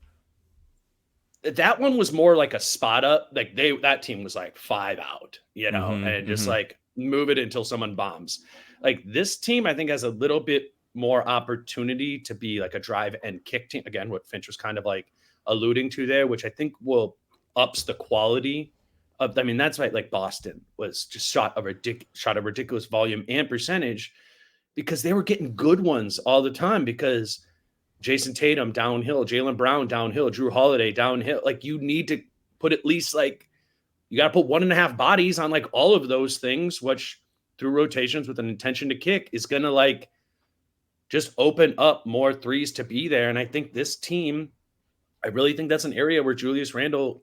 that one was more like a spot up. Like that team was like 5 out, and just like move it until someone bombs. Like this team, I think has a little bit more opportunity to be like a drive and kick team. Again, what Finch was kind of like alluding to there, which I think will ups the quality of. I mean, that's right. Like Boston was just shot a ridiculous volume and percentage because they were getting good ones all the time because Jason Tatum downhill, Jaylen Brown downhill, Drew Holiday downhill. Like you need to put at least like you got to put 1.5 bodies on like all of those things, which through rotations with an intention to kick is going to like just open up more threes to be there. And I think this team, I really think that's an area where Julius Randle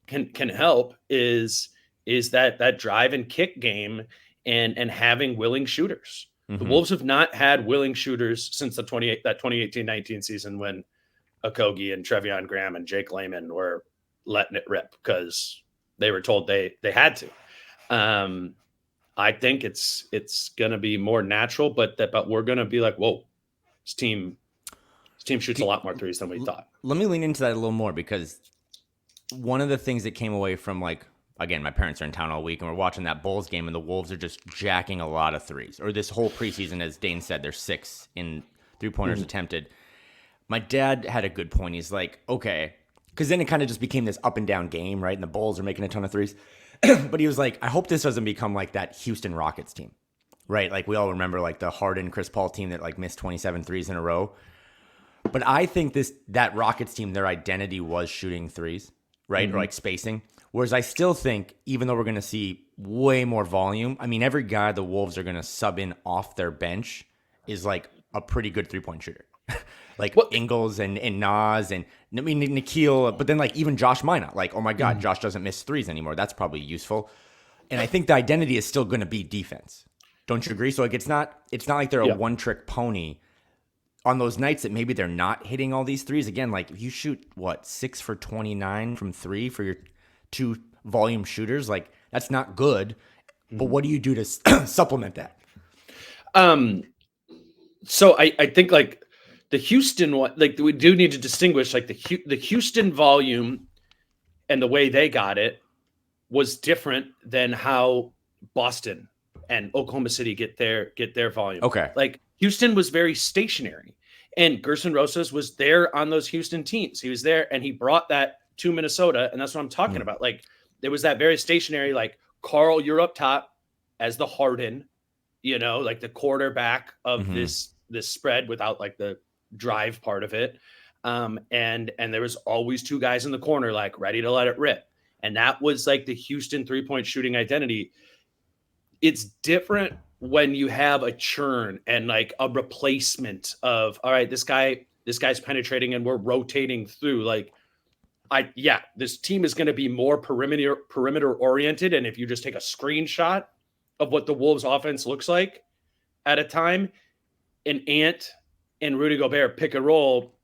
can help is that drive and kick game and having willing shooters. The Wolves have not had willing shooters since that 2018-19 season when Okogie and Trevion Graham and Jake Layman were letting it rip because they were told they had to. I think it's going to be more natural, but we're going to be like, whoa, this team shoots a lot more threes than we thought. Let me lean into that a little more because one of the things that came away from like, again, my parents are in town all week and we're watching that Bulls game and the Wolves are just jacking a lot of threes. Or this whole preseason, as Dane said, they're 6 in 3-pointers attempted. My dad had a good point. He's like, okay, because then it kind of just became this up and down game, right? And the Bulls are making a ton of threes. But he was like, I hope this doesn't become like that Houston Rockets team, right? Like we all remember like the Harden, Chris Paul team that like missed 27 threes in a row. But I think that Rockets team, their identity was shooting threes, right? Or like spacing. Whereas I still think, even though we're going to see way more volume, I mean, every guy the Wolves are going to sub in off their bench is like a pretty good 3-point shooter. Like Ingles and Nas and I mean, Nickeil, but then like even Josh Minott, like, oh my God, Josh doesn't miss threes anymore. That's probably useful. And I think the identity is still going to be defense. Don't you agree? So like, it's not like they're a one-trick pony. On those nights that maybe they're not hitting all these threes, again, like if you shoot 6 for 29 from 3 for your 2 volume shooters, like that's not good. But what do you do to supplement that? So I think like the Houston one, like we do need to distinguish like the Houston volume and the way they got it was different than how Boston and Oklahoma City get their volume. Okay. Like Houston was very stationary and Gerson Rosas was there on those Houston teams. He was there and he brought that to Minnesota. And that's what I'm talking about. Like there was that very stationary, like Carl, you're up top as the Harden, like the quarterback of this spread without like the drive part of it. And there was always 2 guys in the corner, like ready to let it rip. And that was like the Houston 3-point shooting identity. It's different when you have a churn and like a replacement of, all right, this guy's penetrating and we're rotating through. Like, this team is going to be more perimeter oriented. And if you just take a screenshot of what the Wolves offense looks like at a time, an Ant and Rudy Gobert pick and roll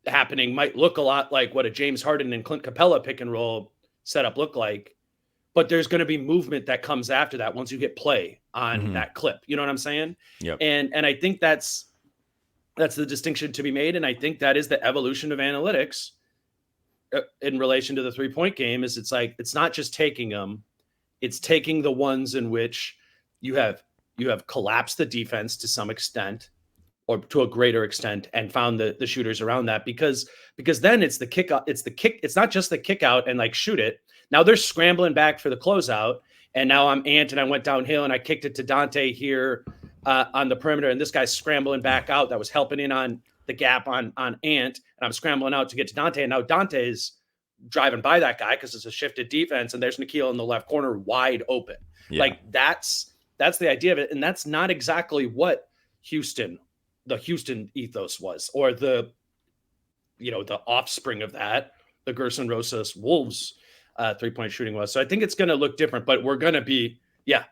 happening might look a lot like what a James Harden and Clint Capella pick and roll setup look like. But there's going to be movement that comes after that once you hit play on that clip. You know what I'm saying? Yep. And I think that's the distinction to be made. And I think that is the evolution of analytics in relation to the 3-point game. Is it's like it's not just taking them, it's taking the ones in which you have collapsed the defense to some extent or to a greater extent and found the shooters around that because then it's the kick out, it's not just the kick out and like shoot it. Now they're scrambling back for the closeout, and now I'm Ant and I went downhill and I kicked it to Dante here on the perimeter, and this guy's scrambling back out. That was helping in on the gap on Ant, and I'm scrambling out to get to Dante, and now Dante's driving by that guy because it's a shifted defense, and there's Nickeil in the left corner wide open. Yeah. Like that's the idea of it, and that's not exactly what the Houston ethos was, or the offspring of that, the Gerson Rosas Wolves 3-point shooting was. So I think it's going to look different, but we're going to be,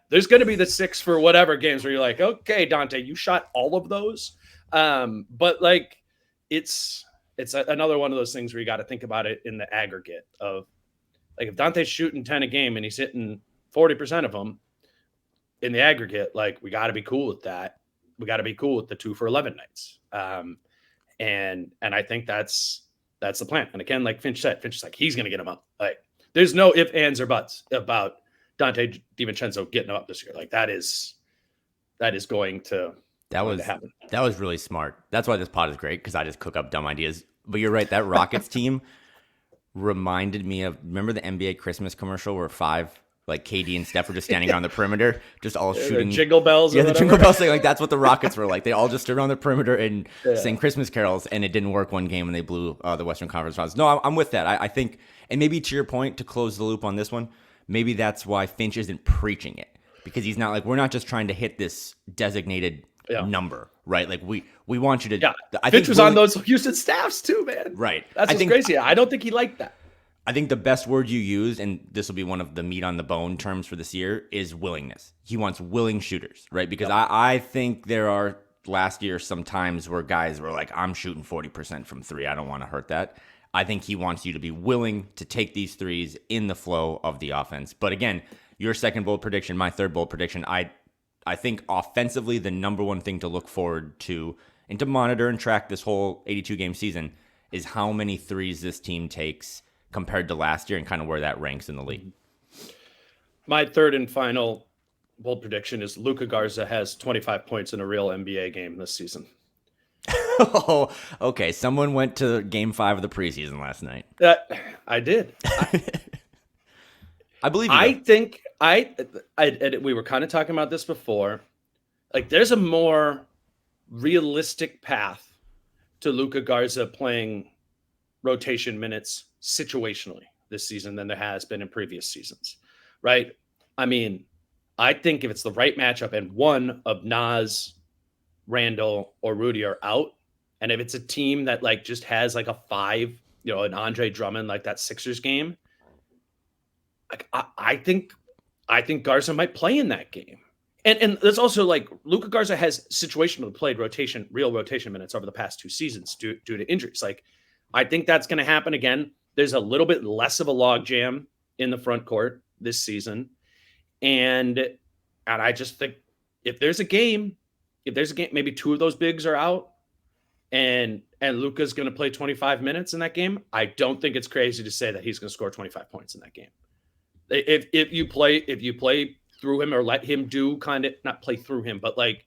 there's going to be the 6 for whatever games where you're like, okay, Dante, you shot all of those. But like, it's another one of those things where you got to think about it in the aggregate of like, if Dante's shooting 10 a game and he's hitting 40% of them in the aggregate, like we got to be cool with that. We got to be cool with the 2 for 11 nights. And I think that's That's the plan. And again, like Finch said, Finch is like, he's going to get him up. Like, there's no ifs, ands, or buts about Dante DiVincenzo getting him up this year. Like, that is going to happen. That was really smart. That's why this pod is great, because I just cook up dumb ideas. But you're right, that Rockets team reminded me of, remember the NBA Christmas commercial where like KD and Steph were just standing around the perimeter, just all shooting jingle bells. Yeah, the jingle bells thing. Like, that's what the Rockets were like. They all just stood around the perimeter and sang Christmas carols, and it didn't work one game, and they blew the Western Conference Finals. No, I'm with that. I think, and maybe to your point, to close the loop on this one, maybe that's why Finch isn't preaching it, because he's not like, we're not just trying to hit this designated number, right? Like, we want you to. Yeah, I Finch think was on those Houston staffs too, man. Right. That's what's crazy. I don't think he liked that. I think the best word you use, and this will be one of the meat on the bone terms for this year, is willingness. He wants willing shooters, right? Because I think there are last year some times where guys were like, I'm shooting 40% from three. I don't want to hurt that. I think he wants you to be willing to take these threes in the flow of the offense. But again, your second bold prediction, my third bold prediction, I think offensively the number one thing to look forward to and to monitor and track this whole 82-game season is how many threes this team takes compared to last year and kind of where that ranks in the league. My third and final bold prediction is Luka Garza has 25 points in a real NBA game this season. Oh, okay. Someone went to game 5 of the preseason last night. I did. I believe you. I think we were kind of talking about this before. Like, there's a more realistic path to Luka Garza playing rotation minutes situationally this season than there has been in previous seasons, right? I mean, I think if it's the right matchup and one of Nas, Randall, or Rudy are out, and if it's a team that like just has like a 5, an Andre Drummond, like that Sixers game, like I think Garza might play in that game. And there's also like Luka Garza has situationally played real rotation minutes over the past 2 seasons due to injuries. Like, I think that's going to happen again. There's a little bit less of a logjam in the front court this season. And I just think if there's a game, maybe 2 of those bigs are out and Luka's going to play 25 minutes in that game. I don't think it's crazy to say that he's going to score 25 points in that game. If you play through him or let him do not play through him, but like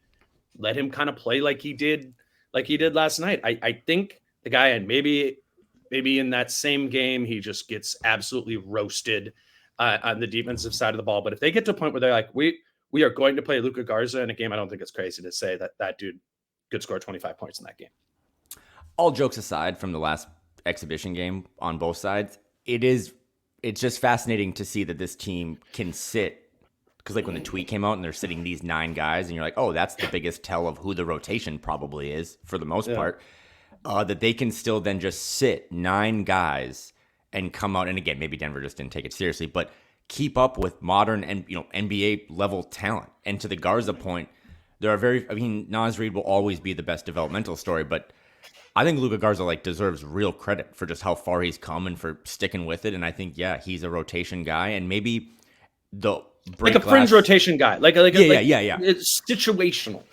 let him kind of play like he did last night. I think the guy, and maybe in that same game, he just gets absolutely roasted on the defensive side of the ball. But if they get to a point where they're like, we are going to play Luka Garza in a game, I don't think it's crazy to say that dude could score 25 points in that game. All jokes aside from the last exhibition game on both sides, it's just fascinating to see that this team can sit. Because like when the tweet came out and they're sitting these 9 guys and you're like, oh, that's the biggest tell of who the rotation probably is for the most part. That they can still then just sit 9 guys and come out. And again, maybe Denver just didn't take it seriously, but keep up with modern and NBA level talent. And to the Garza point, there are Nas Reed will always be the best developmental story, but I think Luka Garza deserves real credit for just how far he's come and for sticking with it. And I think, he's a rotation guy, and maybe like a fringe rotation guy, yeah. It's situational,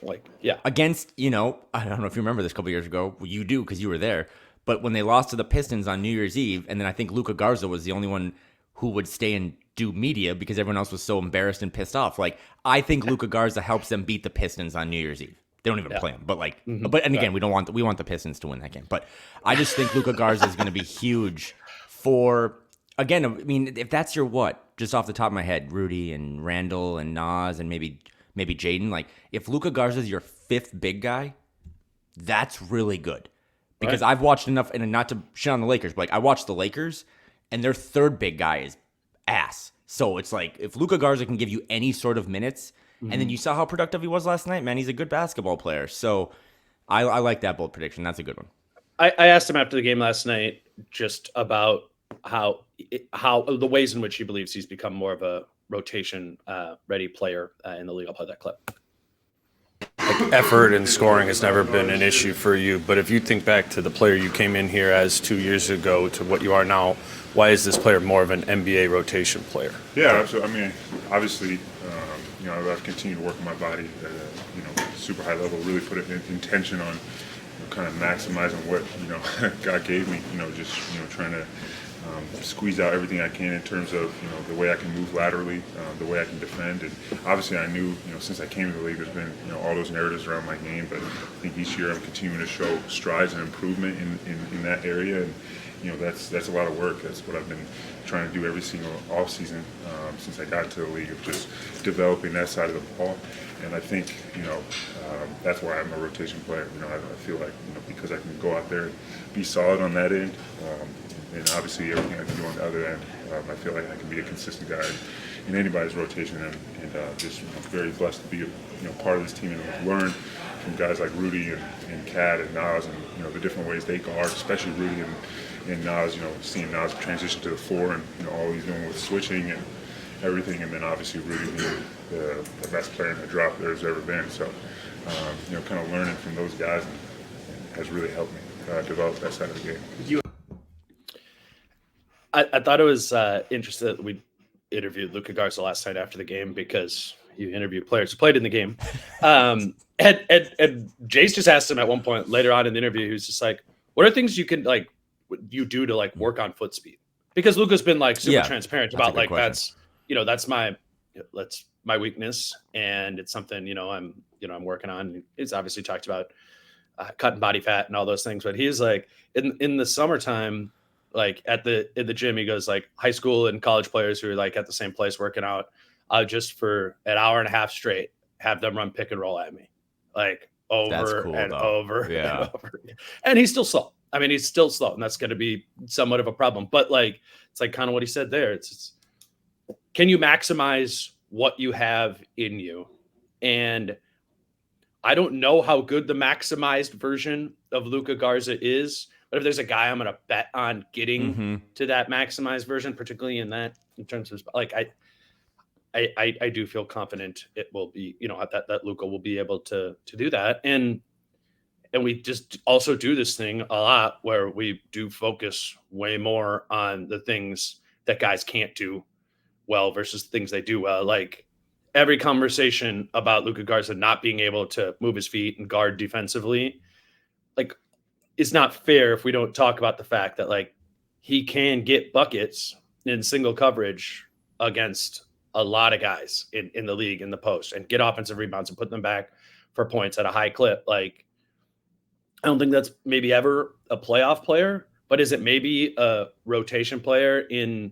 Against, I don't know if you remember this a couple years ago. Well, you do because you were there. But when they lost to the Pistons on New Year's Eve, and then I think Luka Garza was the only one who would stay and do media because everyone else was so embarrassed and pissed off. I think Luka Garza helps them beat the Pistons on New Year's Eve. They don't even play them, but again, we want the Pistons to win that game. But I just think Luka Garza is going to be huge for. Again, I mean, if that's your just off the top of my head, Rudy and Randall and Nas and maybe Jaden, if Luka Garza is your 5th big guy, that's really good. Because I've watched enough, and not to shit on the Lakers, but I watched the Lakers, and their 3rd big guy is ass. So it's if Luka Garza can give you any sort of minutes, and then you saw how productive he was last night, man, he's a good basketball player. So I like that bold prediction. That's a good one. I asked him after the game last night just about how the ways in which he believes he's become more of a rotation ready player in the league. I'll play that clip. Effort and scoring has never been an issue for you, but if you think back to the player you came in here as 2 years ago to what you are now, why is this player more of an NBA rotation player? Yeah, so I mean, obviously, I've continued to work on my body at a super high level, really put an intention on kind of maximizing what God gave me. Just trying to squeeze out everything I can in terms of the way I can move laterally, the way I can defend. And obviously, I knew since I came to the league, there's been all those narratives around my game. But I think each year I'm continuing to show strides and improvement in that area. And that's a lot of work. That's what I've been trying to do every single off season since I got into the league, of just developing that side of the ball. And I think that's why I'm a rotation player. I feel like because I can go out there and be solid on that end, and obviously everything I can do on the other end, I feel like I can be a consistent guy in anybody's rotation. And just very blessed to be part of this team and learn from guys like Rudy and Cat and Nas and the different ways they guard, especially Rudy and Nas. Seeing Nas transition to the floor and all he's doing with switching and everything, and then obviously Rudy being the best player in the drop there's ever been. So, kind of learning from those guys has really helped me develop that side of the game. I thought it was interesting that we interviewed Luka Garza last night after the game, because you interview players who played in the game. And Jace just asked him at one point later on in the interview, he was just like, what are things you can you do to work on foot speed? Because Luka's been super transparent about that's my weakness, and it's something I'm working on. He's obviously talked about cutting body fat and all those things, but he's like in the summertime, in the gym, he goes high school and college players who are at the same place working out, just for an hour and a half straight, have them run pick and roll at me over cool, and though. over and Yeah. over again. And he's still slow. I mean, he's still slow, and that's going to be somewhat of a problem. But it's kind of what he said there. It's can you maximize what you have in you? And I don't know how good the maximized version of Luka Garza is, but if there's a guy I'm going to bet on getting to that maximized version, particularly in terms of I do feel confident it will be, that Luka will be able to do that. And we just also do this thing a lot where we do focus way more on the things that guys can't do well versus things they do well. Every conversation about Luka Garza not being able to move his feet and guard defensively, is not fair if we don't talk about the fact that he can get buckets in single coverage against a lot of guys in the league in the post, and get offensive rebounds and put them back for points at a high clip. I don't think that's maybe ever a playoff player, but is it maybe a rotation player in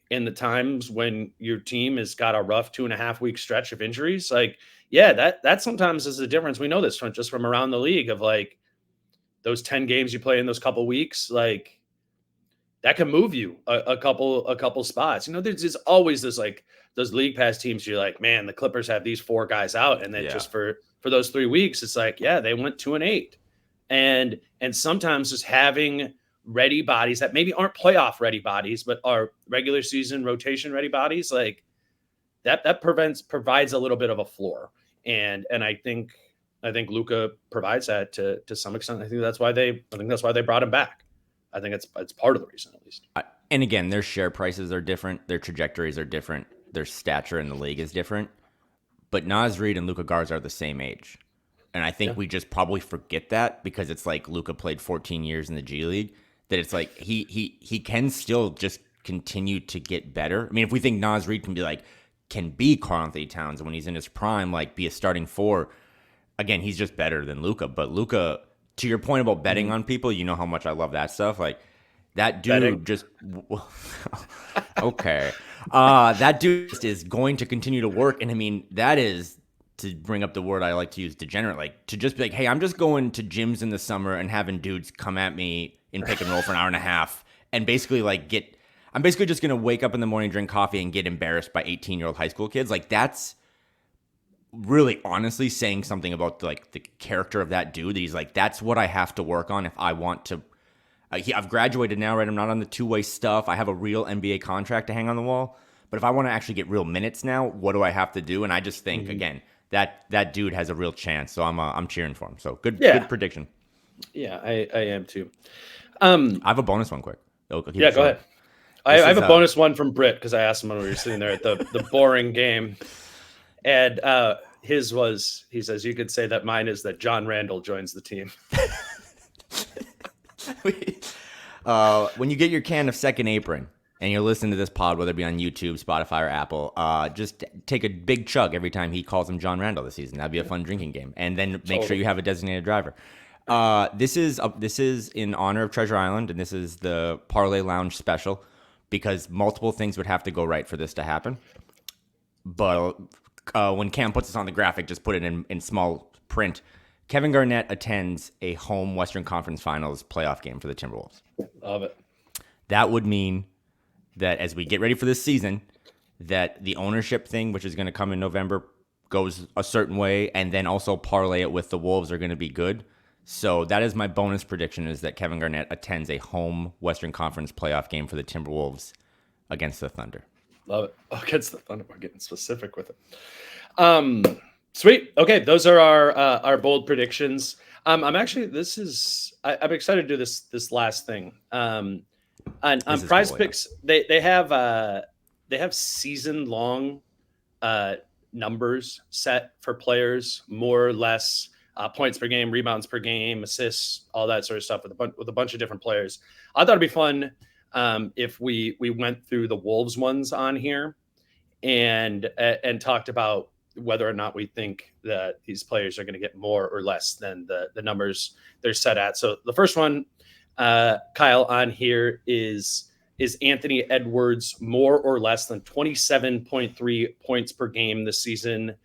the times when your team has got a rough 2.5 week stretch of injuries? That sometimes is the difference. We know this from around the league of those 10 games you play in those couple weeks, that can move you a couple spots. There's always this those league pass teams. You're man, the Clippers have these 4 guys out, and then just for those 3 weeks, it's they went 2-8, and sometimes just having ready bodies that maybe aren't playoff ready bodies, but are regular season rotation ready bodies, that provides a little bit of a floor, and I think Luka provides that to some extent. I think that's why they brought him back. I think it's part of the reason, at least. And again, their share prices are different. Their trajectories are different. Their stature in the league is different. But Naz Reid and Luka Garza are the same age. And I think we just probably forget that, because it's Luka played 14 years in the G League, that it's he can still just continue to get better. I mean, if we think Naz Reid can be Karl-Anthony Towns when he's in his prime, be a starting 4, again, he's just better than Luka. But Luka, to your point about betting on people, you know how much I love that stuff. That dude betting. Just okay. That dude is going to continue to work, and I mean that is, to bring up the word I like to use, degenerate. To just be hey, I'm just going to gyms in the summer and having dudes come at me in pick and roll for an hour and a half, and basically I'm basically just gonna wake up in the morning, drink coffee, and get embarrassed by 18-year-old high school kids. That's really honestly saying something about the character of that dude, that he's that's what I have to work on if I want to. I've graduated now, right? I'm not on the two-way stuff. I have a real NBA contract to hang on the wall. But if I want to actually get real minutes now, what do I have to do? And I just think, again, that dude has a real chance. So I'm cheering for him. So good prediction. Yeah, I am too. I have a bonus one quick. Go ahead. I have a bonus one from Britt, because I asked him when we were sitting there at the boring game. And he says, you could say that mine is that John Randall joins the team. When you get your can of Second Apron and you're listening to this pod, whether it be on YouTube, Spotify, or Apple, just take a big chug every time he calls him John Randall this season. That'd be a fun drinking game. And then make sure you have a designated driver. This is in honor of Treasure Island, and this is the Parlay Lounge special because multiple things would have to go right for this to happen. But when Cam puts this on the graphic, just put it in small print. Kevin Garnett attends a home Western Conference Finals playoff game for the Timberwolves. Love it. That would mean that as we get ready for this season, that the ownership thing, which is going to come in November, goes a certain way, and then also parlay it with the Wolves are going to be good. So that is my bonus prediction, is that Kevin Garnett attends a home Western Conference playoff game for the Timberwolves against the Thunder. Love it. Against the Thunder. We're getting specific with it. Sweet. Okay, those are our bold predictions. I'm excited to do this last thing. On Prize Picks, they have season long numbers set for players, more or less, points per game, rebounds per game, assists, all that sort of stuff with a bunch of different players. I thought it'd be fun if we went through the Wolves ones on here and talked about whether or not we think that these players are going to get more or less than the numbers they're set at. So the first one, Kyle, on here is Anthony Edwards more or less than 27.3 points per game this season?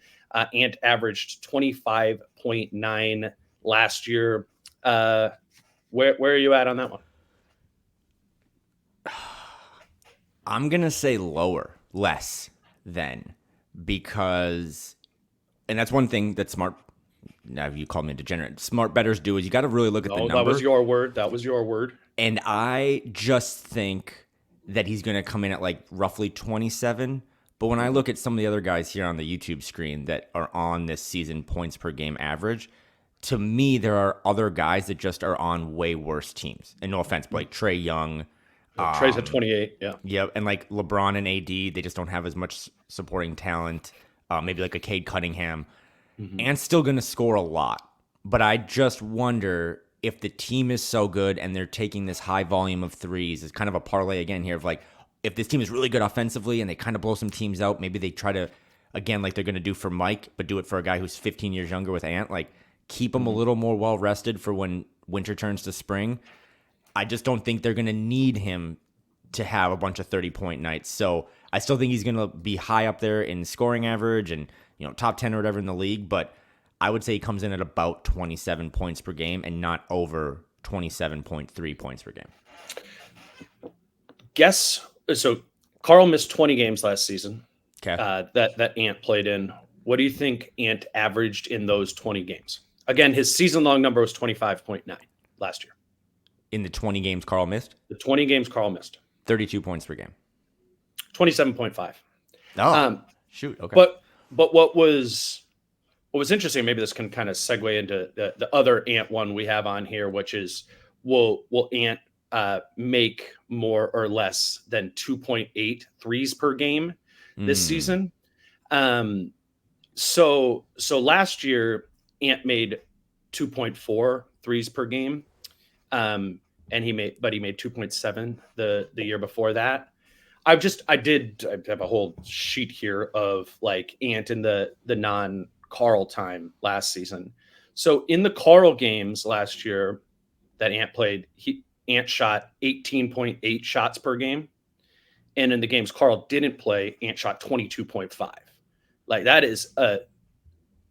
Ant averaged 25.9 last year. Where are you at on that one? I'm going to say less than, because, and that's one thing that smart, now you called me a degenerate, smart bettors do, is you got to really look at the number. That was your word. And I just think that he's going to come in at like roughly 27. But when I look at some of the other guys here on the YouTube screen that are on this season points per game average, to me, there are other guys that just are on way worse teams. And no offense, but like Trae Young. Trae's at 28, yeah. Yeah, and like LeBron and AD, they just don't have as much supporting talent. Maybe like a Cade Cunningham. Mm-hmm. And still going to score a lot. But I just wonder if the team is so good and they're taking this high volume of threes. It's kind of a parlay again here of like, if this team is really good offensively and they kind of blow some teams out, maybe they try to, again, like they're going to do for Mike, but do it for a guy who's 15 years younger with Ant, like keep him a little more well-rested for when winter turns to spring. I just don't think they're going to need him to have a bunch of 30-point nights. So I still think he's going to be high up there in scoring average and, top 10 or whatever in the league, but I would say he comes in at about 27 points per game and not over 27.3 points per game. So Carl missed 20 games last season. Okay. That Ant played in. What do you think Ant averaged in those 20 games? Again, his season-long number was 25.9 last year. In the 20 games Carl missed? The 20 games Carl missed. 32 points per game. 27.5. Oh, shoot. Okay. But what was interesting, maybe this can kind of segue into the other Ant one we have on here, which is will Ant make more or less than 2.8 threes per game this season? So last year Ant made 2.4 threes per game. And he made 2.7 the year before that. I have a whole sheet here of like Ant in the non-Carl time last season. So in the Carl games last year that Ant played, Ant shot 18.8 shots per game. And in the games Carl didn't play, Ant shot 22.5. Like that is a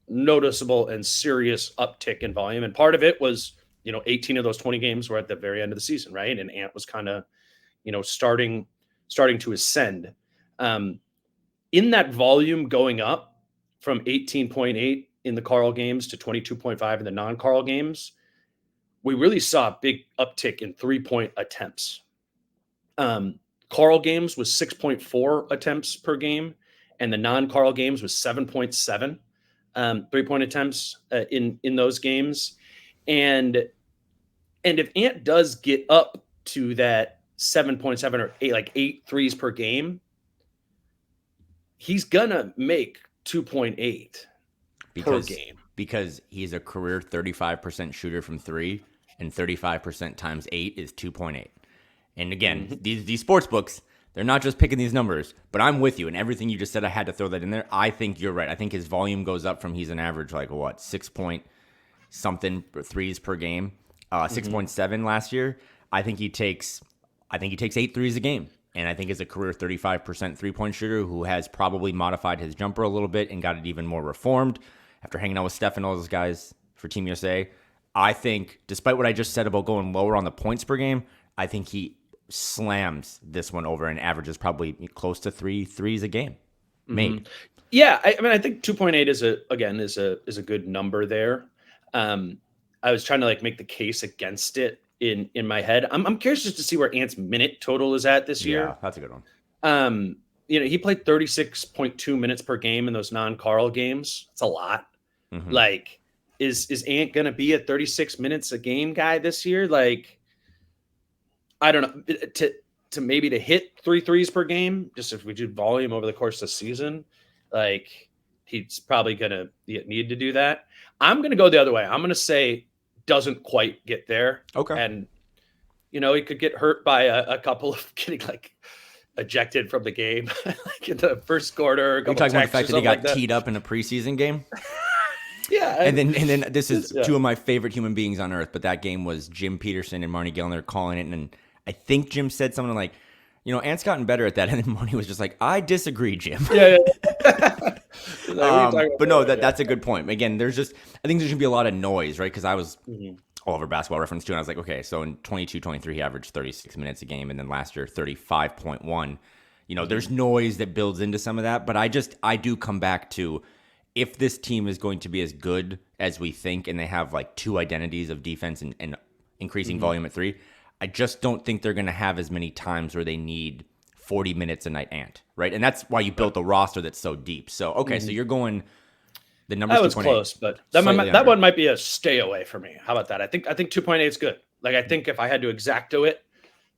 noticeable and serious uptick in volume. And part of it was, 18 of those 20 games were at the very end of the season, right? And Ant was kind of, starting to ascend. In that volume going up from 18.8 in the Carl games to 22.5 in the non-Carl games, we really saw a big uptick in 3-point attempts. Carl games was 6.4 attempts per game, and the non-Carl games was 7.7 3-point attempts in those games. And if Ant does get up to that 7.7 or 8 threes per game, he's gonna make 2.8 per game because he's a career 35% shooter from three, and 35% times 8 is 2.8. And again, these sports books, they're not just picking these numbers, but I'm with you. And everything you just said, I had to throw that in there. I think you're right. I think his volume goes up from he's an average 6 point something threes per game, 6.7 last year. I think he takes 8 threes a game. And I think as a career 35% three-point shooter who has probably modified his jumper a little bit and got it even more reformed after hanging out with Steph and all those guys for Team USA, I think, despite what I just said about going lower on the points per game, I think he slams this one over and averages probably close to 3 threes a game made. Yeah, I mean, I think 2.8 is a good number there. I was trying to make the case against it in my head. I'm curious just to see where Ant's minute total is at this year. Yeah, that's a good one. He played 36.2 minutes per game in those non-Carl games. It's a lot. Is Ant going to be a 36 minutes a game guy this year? I don't know, to maybe to hit 3 threes per game, just if we do volume over the course of the season, he's probably going to need to do that. I'm going to go the other way. I'm going to say doesn't quite get there. Okay. And, he could get hurt by a couple of getting ejected from the game in the first quarter. Are you talking about the fact that he got teed up in a preseason game? Yeah. And then this is two of my favorite human beings on earth, but that game was Jim Peterson and Marnie Gellner calling it. And I think Jim said something like, Ant's gotten better at that. And then Marnie was just like, I disagree, Jim. Yeah. But no, that's a good point. Again, I think there's going to be a lot of noise, right? Because I was all over Basketball Reference too. And I was like, okay, so in 22-23, he averaged 36 minutes a game. And then last year, 35.1. There's noise that builds into some of that. But I do come back to, if this team is going to be as good as we think, and they have 2 identities of defense and increasing volume at 3, I just don't think they're going to have as many times where they need 40 minutes a night Ant, right? And that's why you built a roster that's so deep. So, okay, so you're going the numbers. That was close, but that one might be a stay away for me. How about that? I think 2.8 is good. I think if I had to exacto it,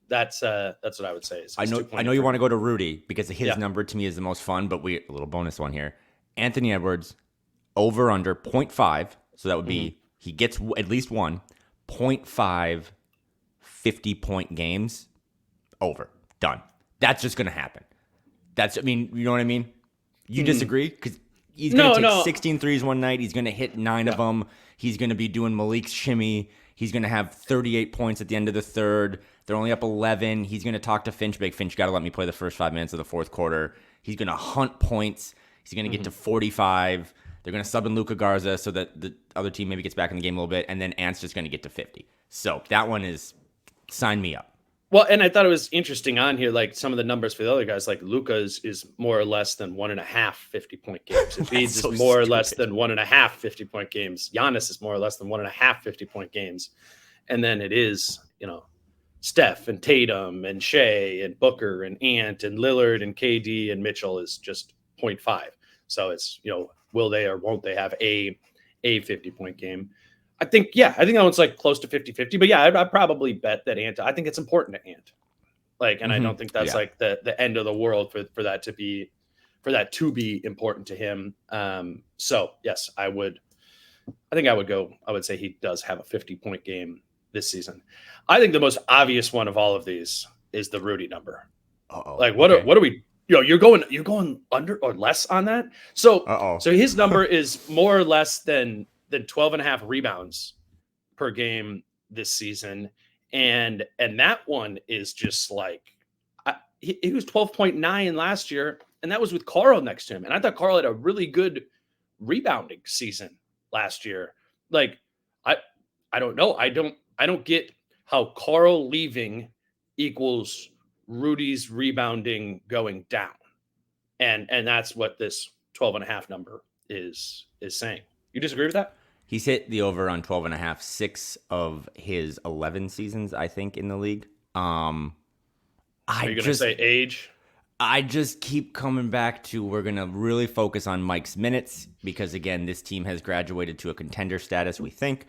that's what I would say. I know you want to go to Rudy because his number to me is the most fun, but a little bonus one here. Anthony Edwards, over under 0.5. So that would be, he gets at least 1.5 50-point games, over, done. That's just going to happen. You know what I mean? You disagree? Because he's going to take 16 threes one night. He's going to hit 9 of them. He's going to be doing Malik's shimmy. He's going to have 38 points at the end of the third. They're only up 11. He's going to talk to Finch. Finch got to let me play the first 5 minutes of the fourth quarter. He's going to hunt points. He's going to get to 45. They're going to sub in Luka Garza so that the other team maybe gets back in the game a little bit. And then Ant's just going to get to 50. So that one is, sign me up. Well, and I thought it was interesting on here, some of the numbers for the other guys, Luka is more or less than 1.5 50-point games. Embiid is more or less than 1.5 50-point games. Giannis is more or less than 1.5 50-point games. And then it is, Steph and Tatum and Shea and Booker and Ant and Lillard and KD and Mitchell is just 0.5. So it's, will they or won't they have a 50-point game? I think that one's close to 50-50, but I'd probably bet that Ant, I think it's important to Ant. And I don't think that's the end of the world for that to be important to him. So yes, I would say he does have a 50-point game this season. I think the most obvious one of all of these is the Rudy number. What are we, you're going under or less on that. So his number is more or less than 12.5 rebounds per game this season. And that one is just he was 12.9 last year, and that was with Carl next to him. And I thought Carl had a really good rebounding season last year. I don't know. I don't get how Carl leaving equals Rudy's rebounding going down. And that's what this 12.5 number is saying. You disagree with that? He's hit the over on 12.5, 6 of his 11 seasons, I think, in the league. Are you going to say age? I just keep coming back to, we're going to really focus on Mike's minutes because, again, this team has graduated to a contender status, we think.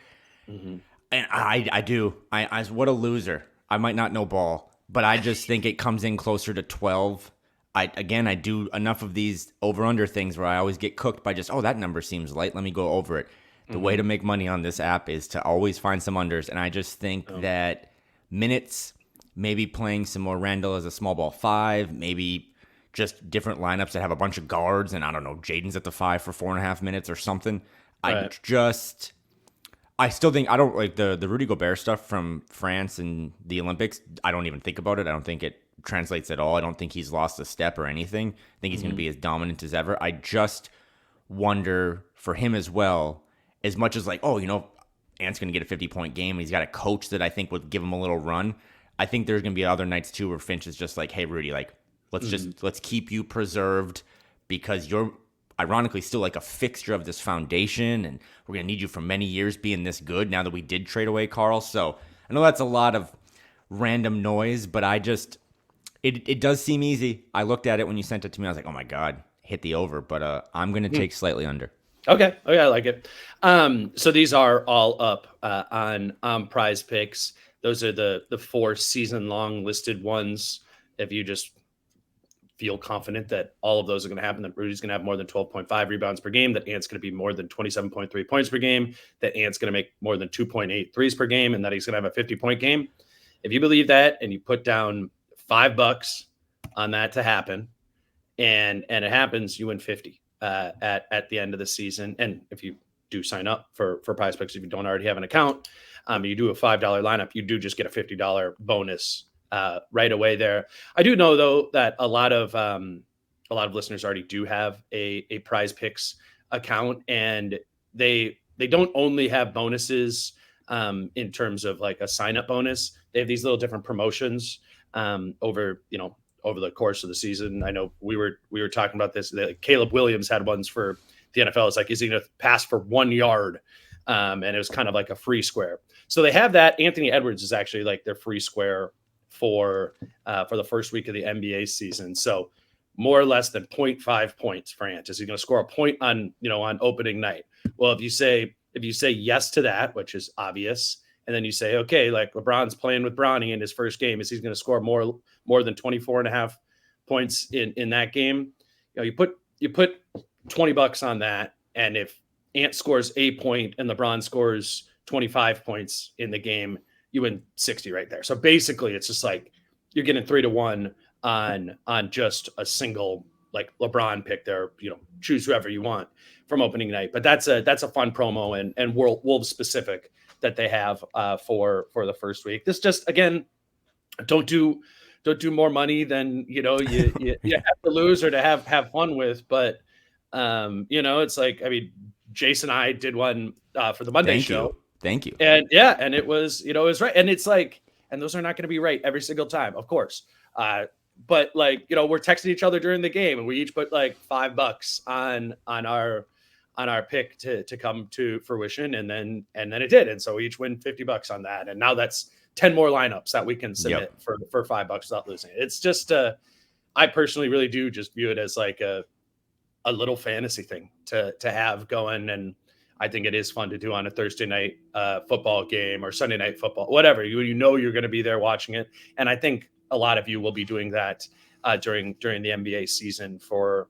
And I do. What a loser. I might not know ball, but I just think it comes in closer to 12. I do enough of these over-under things where I always get cooked by just, that number seems light. Let me go over it. The way to make money on this app is to always find some unders. And I just think that minutes, maybe playing some more Randall as a small ball 5, maybe just different lineups that have a bunch of guards, and I don't know, Jaden's at the 5 for 4.5 minutes or something. Right. I still think, I don't like the Rudy Gobert stuff from France and the Olympics. I don't even think about it. I don't think it translates at all. I don't think he's lost a step or anything. I think he's going to be as dominant as ever. I just wonder for him as well, as much as like, oh, Ant's going to get a 50-point game, and he's got a coach that I think would give him a little run. I think there's going to be other nights too where Finch is just like, hey, Rudy, like, let's keep you preserved because you're ironically still like a fixture of this foundation, and we're going to need you for many years being this good now that we did trade away Carl. So I know that's a lot of random noise, but it does seem easy. I looked at it when you sent it to me. I was like, oh my God, hit the over, but I'm going to take slightly under. Okay, I like it. So these are all up on Prize Picks. Those are the 4 season-long listed ones. If you just feel confident that all of those are going to happen, that Rudy's going to have more than 12.5 rebounds per game, that Ant's going to be more than 27.3 points per game, that Ant's going to make more than 2.8 threes per game, and that he's going to have a 50-point game. If you believe that and you put down $5 on that to happen, and it happens, you win 50 at the end of the season. And if you do sign up for Prize Picks, if you don't already have an account, you do a $5 lineup, you do just get a $50 bonus right away there. I do know though that a lot of listeners already do have a Prize Picks account, and they don't only have bonuses in terms of like a sign up bonus. They have these little different promotions over the course of the season. I know we were talking about this. Caleb Williams had ones for the NFL. It's like, is he going to pass for 1 yard? And it was kind of like a free square. So they have that. Anthony Edwards is actually like their free square for the first week of the NBA season. So more or less than 0.5 points for Ant. Is he going to score a point on opening night? Well, if you say yes to that, which is obvious, and then you say, okay, like LeBron's playing with Bronny in his first game, is he going to score more than 24.5 points in that game? You put $20 on that, and if Ant scores a point and LeBron scores 25 points in the game, you win 60 right there. So basically, it's just like you're getting 3-1 on just a single like LeBron pick there. Choose whoever you want from opening night. But that's a fun promo and Wolves specific that they have for the first week. This just, again, don't do more money than you have to lose or to have fun with. But it's like, I mean, Jason and I did one for the Monday show. Thank you. And yeah, and it was, it was right. And it's like, and those are not going to be right every single time, of course. But like, we're texting each other during the game, and we each put like $5 on our pick to come to fruition. And then it did. And so we each win $50 on that. And now that's 10 more lineups that we can submit for $5 without losing it. It's just, I personally really do just view it as like a little fantasy thing to have going. And I think it is fun to do on a Thursday night football game or Sunday night football, whatever. You're going to be there watching it. And I think a lot of you will be doing that during the NBA season for,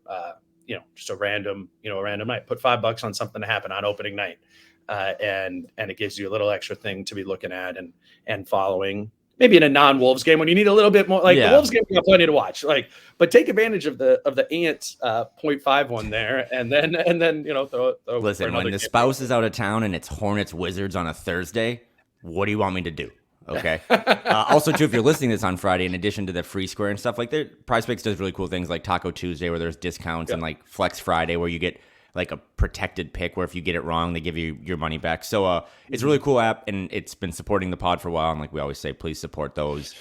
just a random night. Put $5 on something to happen on opening night. And it gives you a little extra thing to be looking at and following. Maybe in a non-Wolves game when you need a little bit more, like the Wolves game, you got plenty to watch. Like, but take advantage of the Ant 0.5 one there, and then throw Listen, when the spouse is out of town and it's Hornets Wizards on a Thursday, what do you want me to do? Okay. Also, too, if you're listening to this on Friday, in addition to the free square and stuff like that, Prize Picks does really cool things like Taco Tuesday where there's discounts and like Flex Friday where you get like a protected pick where if you get it wrong, they give you your money back. So it's a really cool app, and it's been supporting the pod for a while. And like we always say, please support those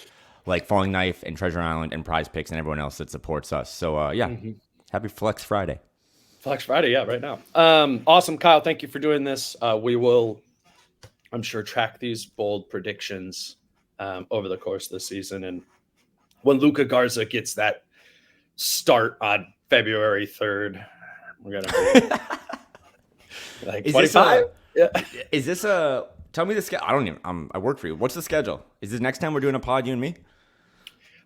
like Falling Knife and Treasure Island and Prize Picks and everyone else that supports us. So happy Flex Friday. Flex Friday, yeah, right now. Awesome, Kyle. Thank you for doing this. We will, I'm sure, track these bold predictions over the course of the season. And when Luka Garza gets that start on February 3rd, we're gonna be like 25. Is this tell me the schedule? I don't even. I work for you. What's the schedule? Is this next time we're doing a pod, you and me?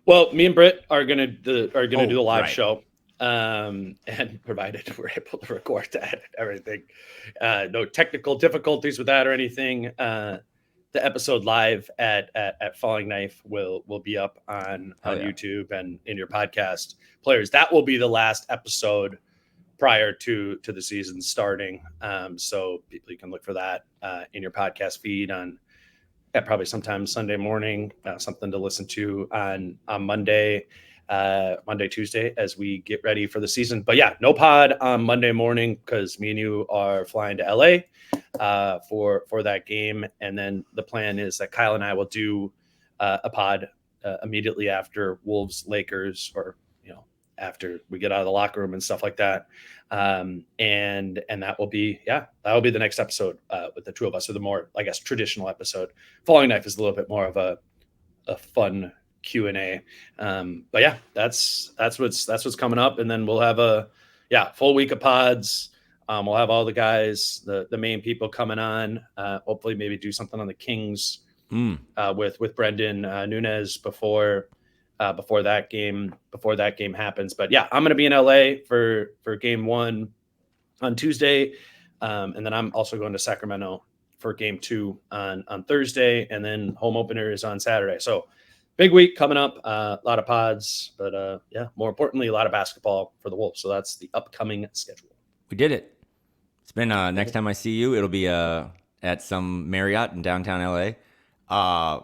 Well, me and Britt are gonna do the live show. And provided we're able to record that and everything. No technical difficulties with that or anything. The episode live at Falling Knife will be up on YouTube and in your podcast players. That will be the last episode prior to the season starting. So people, you can look for that in your podcast feed on probably sometime Sunday morning, something to listen to on Monday, Tuesday, as we get ready for the season. But yeah, no pod on Monday morning because me and you are flying to LA for that game. And then the plan is that Kyle and I will do a pod immediately after Wolves Lakers, or after we get out of the locker room and stuff like that. And that will be the next episode with the two of us, or the more, I guess, traditional episode. Falling Knife is a little bit more of a fun Q&A. But yeah, that's what's coming up. And then we'll have a full week of pods. We'll have all the guys, the main people coming on, hopefully maybe do something on the Kings with Brendan Nunez before that game happens. But yeah, I'm going to be in LA for game 1 on Tuesday. And then I'm also going to Sacramento for game 2 on Thursday. And then home opener is on Saturday. So big week coming up, a lot of pods, but more importantly, a lot of basketball for the Wolves. So that's the upcoming schedule. We did it. It's been next time I see you, it'll be at some Marriott in downtown LA.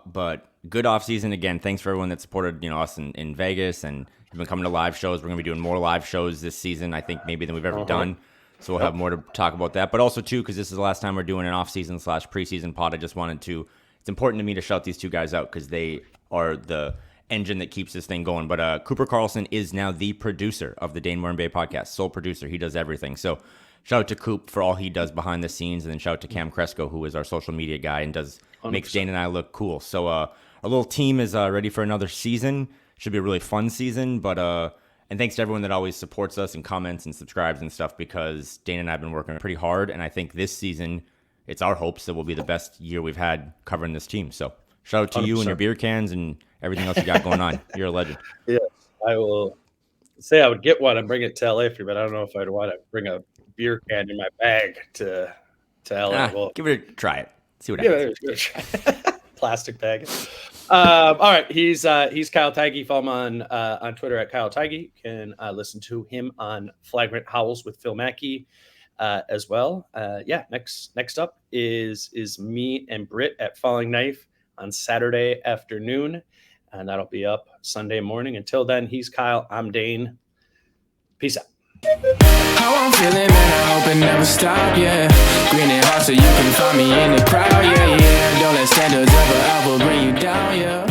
But good off season again. Thanks for everyone that supported us in Vegas, and you've been coming to live shows. We're gonna be doing more live shows this season, I think, maybe than we've ever done. So we'll have more to talk about that. But also too, because this is the last time we're doing an off season / preseason pod, I just wanted to. It's important to me to shout these two guys out because they are the engine that keeps this thing going. But Cooper Carlson is now the producer of the Dane Moore podcast, sole producer. He does everything. So shout out to Coop for all he does behind the scenes, and then shout out to Cam Cresco, who is our social media guy and makes Dane and I look cool. So our little team is ready for another season. Should be a really fun season. But and thanks to everyone that always supports us and comments and subscribes and stuff, because Dane and I have been working pretty hard, and I think this season it's our hopes that will be the best year we've had covering this team. So shout out to 100%. You and your beer cans and everything else you got going on. You're a legend. Yes, I will say I would get one and bring it to LA for you, but I don't know if I'd want to bring a beer can in my bag to LA. Well, give it a try. It. See what happens. Plastic bag. All right, he's Kyle Theige. Follow him on Twitter at Kyle Theige. You can listen to him on Flagrant Howls with Phil Mackey as well. Next up is me and Britt at Falling Knife on Saturday afternoon, and that'll be up Sunday morning. Until then, he's Kyle. I'm Dane. Peace out. How I'm feeling, man, I hope it never stop, yeah. Green and hot so you can find me in the crowd, yeah. Don't let standards ever bring you down, yeah.